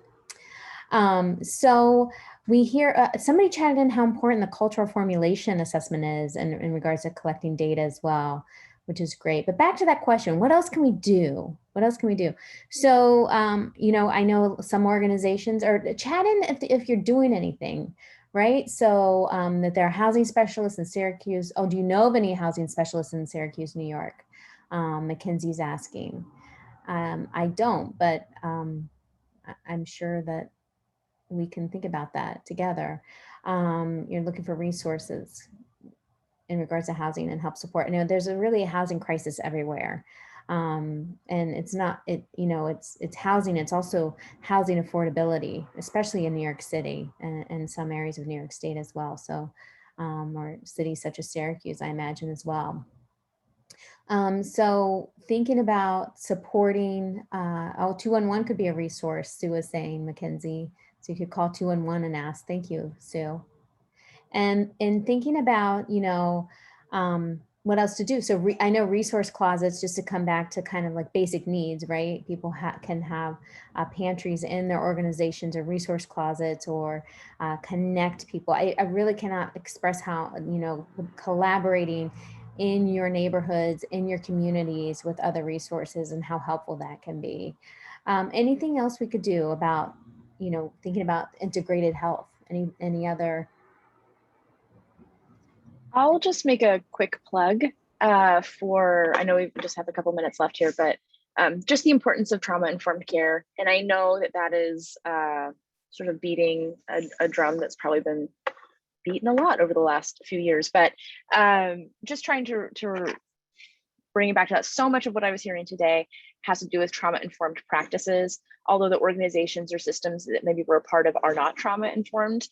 So we hear somebody chatted in how important the cultural formulation assessment is in regards to collecting data as well, which is great. But back to that question, what else can we do? What else can we do? So, I know some organizations are chat in if you're doing anything, right? So that there are housing specialists in Syracuse. Oh, do you know of any housing specialists in Syracuse, New York? Mackenzie's asking. I don't, but I'm sure that we can think about that together. You're looking for resources in regards to housing and help support. There's really a housing crisis everywhere. And it's not, it's housing, it's also housing affordability, especially in New York City and some areas of New York State as well. So, or cities such as Syracuse, I imagine as well. So thinking about supporting, 211 could be a resource, Sue was saying, Mackenzie. So you could call 211 and ask. Thank you, Sue. And in thinking about, what else to do. So I know resource closets, just to come back to kind of like basic needs, right? People can have pantries in their organizations or resource closets, or connect people. I really cannot express how, collaborating in your neighborhoods, in your communities with other resources, and how helpful that can be. Anything else we could do about, thinking about integrated health? Any other? I'll just make a quick plug I know we just have a couple minutes left here, but just the importance of trauma-informed care. And I know that is sort of beating a drum that's probably been beaten a lot over the last few years, but just trying to bring it back to that. So much of what I was hearing today has to do with trauma-informed practices, although the organizations or systems that maybe we're a part of are not trauma-informed.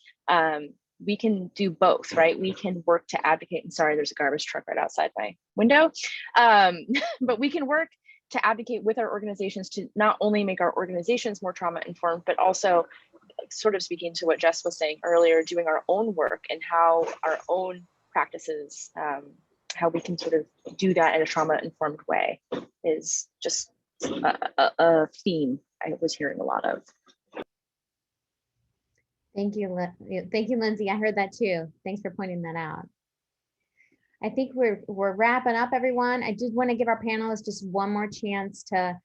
We can do both, right? We can work to advocate, and sorry, there's a garbage truck right outside my window. But we can work to advocate with our organizations to not only make our organizations more trauma-informed, but also, sort of speaking to what Jess was saying earlier, doing our own work and how our own practices, how we can sort of do that in a trauma-informed way is just a theme I was hearing a lot of. Thank you, Lindsay. I heard that too. Thanks for pointing that out. I think we're wrapping up, everyone. I did want to give our panelists just one more chance to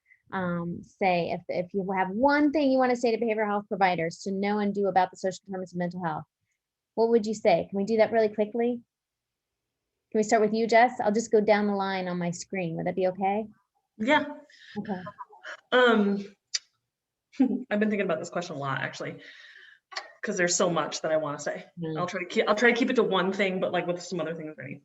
say if you have one thing you want to say to behavioral health providers to know and do about the social determinants of mental health, what would you say? Can we do that really quickly? Can we start with you, Jess? I'll just go down the line on my screen. Would that be okay? Yeah. Okay. I've been thinking about this question a lot, actually. because there's so much that I want to say. Mm. I'll try to keep it to one thing, but like with some other things ready.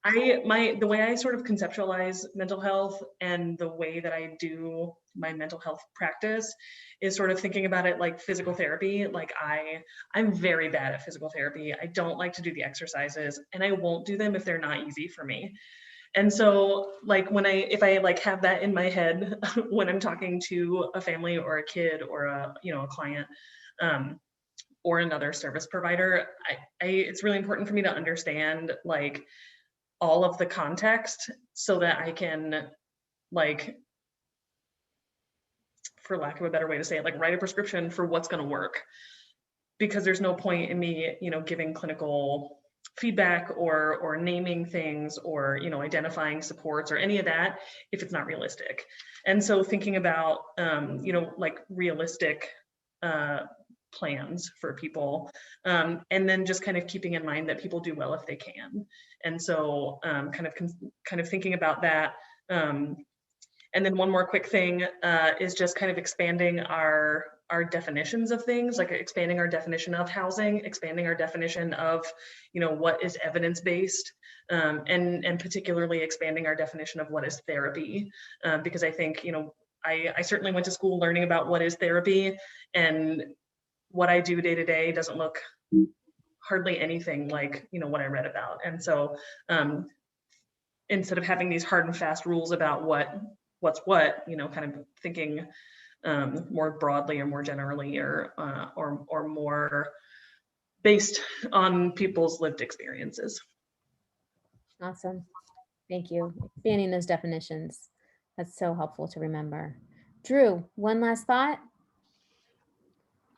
The way I sort of conceptualize mental health and the way that I do my mental health practice is sort of thinking about it like physical therapy. Like I'm very bad at physical therapy. I don't like to do the exercises, and I won't do them if they're not easy for me. And so like if I like have that in my head when I'm talking to a family or a kid or a client, or another service provider, it's really important for me to understand like all of the context so that I can, like, for lack of a better way to say it, like write a prescription for what's going to work. Because there's no point in me, giving clinical feedback or naming things or, identifying supports or any of that if it's not realistic. And so thinking about, like realistic plans for people, and then just kind of keeping in mind that people do well if they can. And so kind of thinking about that. And then one more quick thing is just kind of expanding our definitions of things, like expanding our definition of housing, expanding our definition of, what is evidence-based, and particularly expanding our definition of what is therapy, because I think, I certainly went to school learning about what is therapy, and what I do day to day doesn't look hardly anything like, what I read about. And so instead of having these hard and fast rules about what's what, kind of thinking more broadly or more generally or more based on people's lived experiences. Awesome. Thank you. Expanding those definitions. That's so helpful to remember. Drew, one last thought?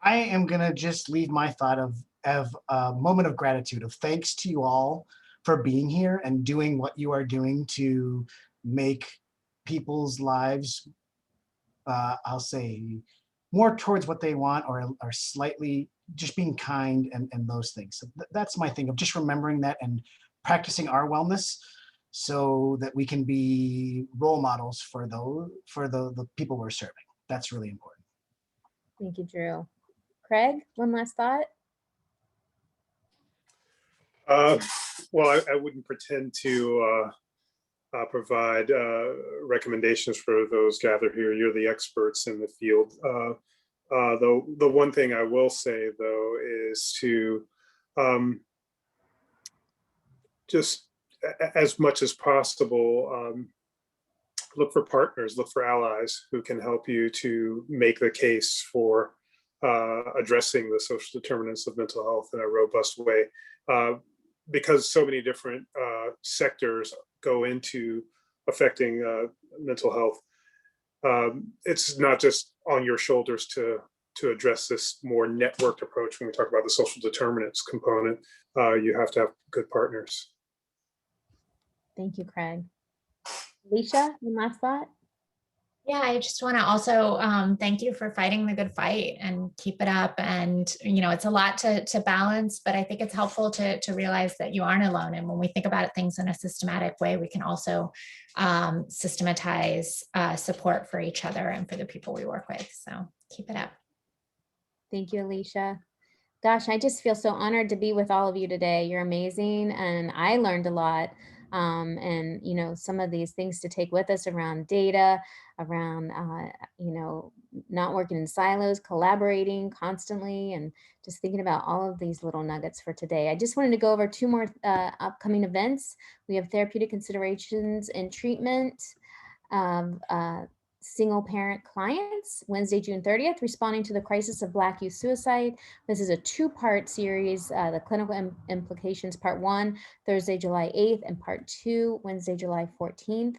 I am gonna just leave my thought of a moment of gratitude, of thanks to you all for being here and doing what you are doing to make people's lives, I'll say, more towards what they want, or slightly just being kind and those things. So that's my thing of just remembering that and practicing our wellness so that we can be role models for the people we're serving. That's really important. Thank you, Drew. Craig, one last thought? Well, I wouldn't pretend to provide recommendations for those gathered here. You're the experts in the field. The one thing I will say, though, is to just as much as possible, look for partners, look for allies who can help you to make the case for addressing the social determinants of mental health in a robust way, because so many different sectors go into affecting mental health. It's not just on your shoulders to address this more networked approach. When we talk about the social determinants component, you have to have good partners. Thank you, Craig. Alicia, one last thought? Yeah, I just want to also thank you for fighting the good fight and keep it up. And, it's a lot to balance, but I think it's helpful to realize that you aren't alone. And when we think about things in a systematic way, we can also systematize support for each other and for the people we work with. So keep it up. Thank you, Alicia. Gosh, I just feel so honored to be with all of you today. You're amazing. And I learned a lot. And, some of these things to take with us around data, around, not working in silos, collaborating constantly, and just thinking about all of these little nuggets for today. I just wanted to go over two more upcoming events. We have therapeutic considerations and treatment of single parent clients, Wednesday, June 30th, responding to the crisis of Black youth suicide. This is a two-part series, the clinical implications, part 1, Thursday, July 8th, and part 2, Wednesday, July 14th.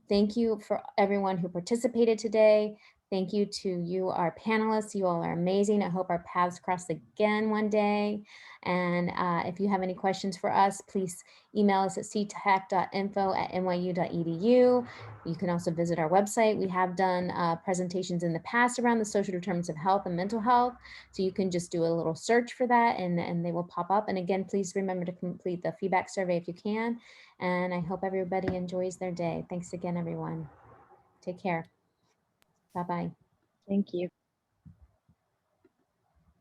Thank you for everyone who participated today. Thank you to you, our panelists. You all are amazing. I hope our paths cross again one day. And if you have any questions for us, please email us at ctac.info@nyu.edu. You can also visit our website. We have done presentations in the past around the social determinants of health and mental health. So you can just do a little search for that and they will pop up. And again, please remember to complete the feedback survey if you can. And I hope everybody enjoys their day. Thanks again, everyone. Take care. Bye-bye. Thank you.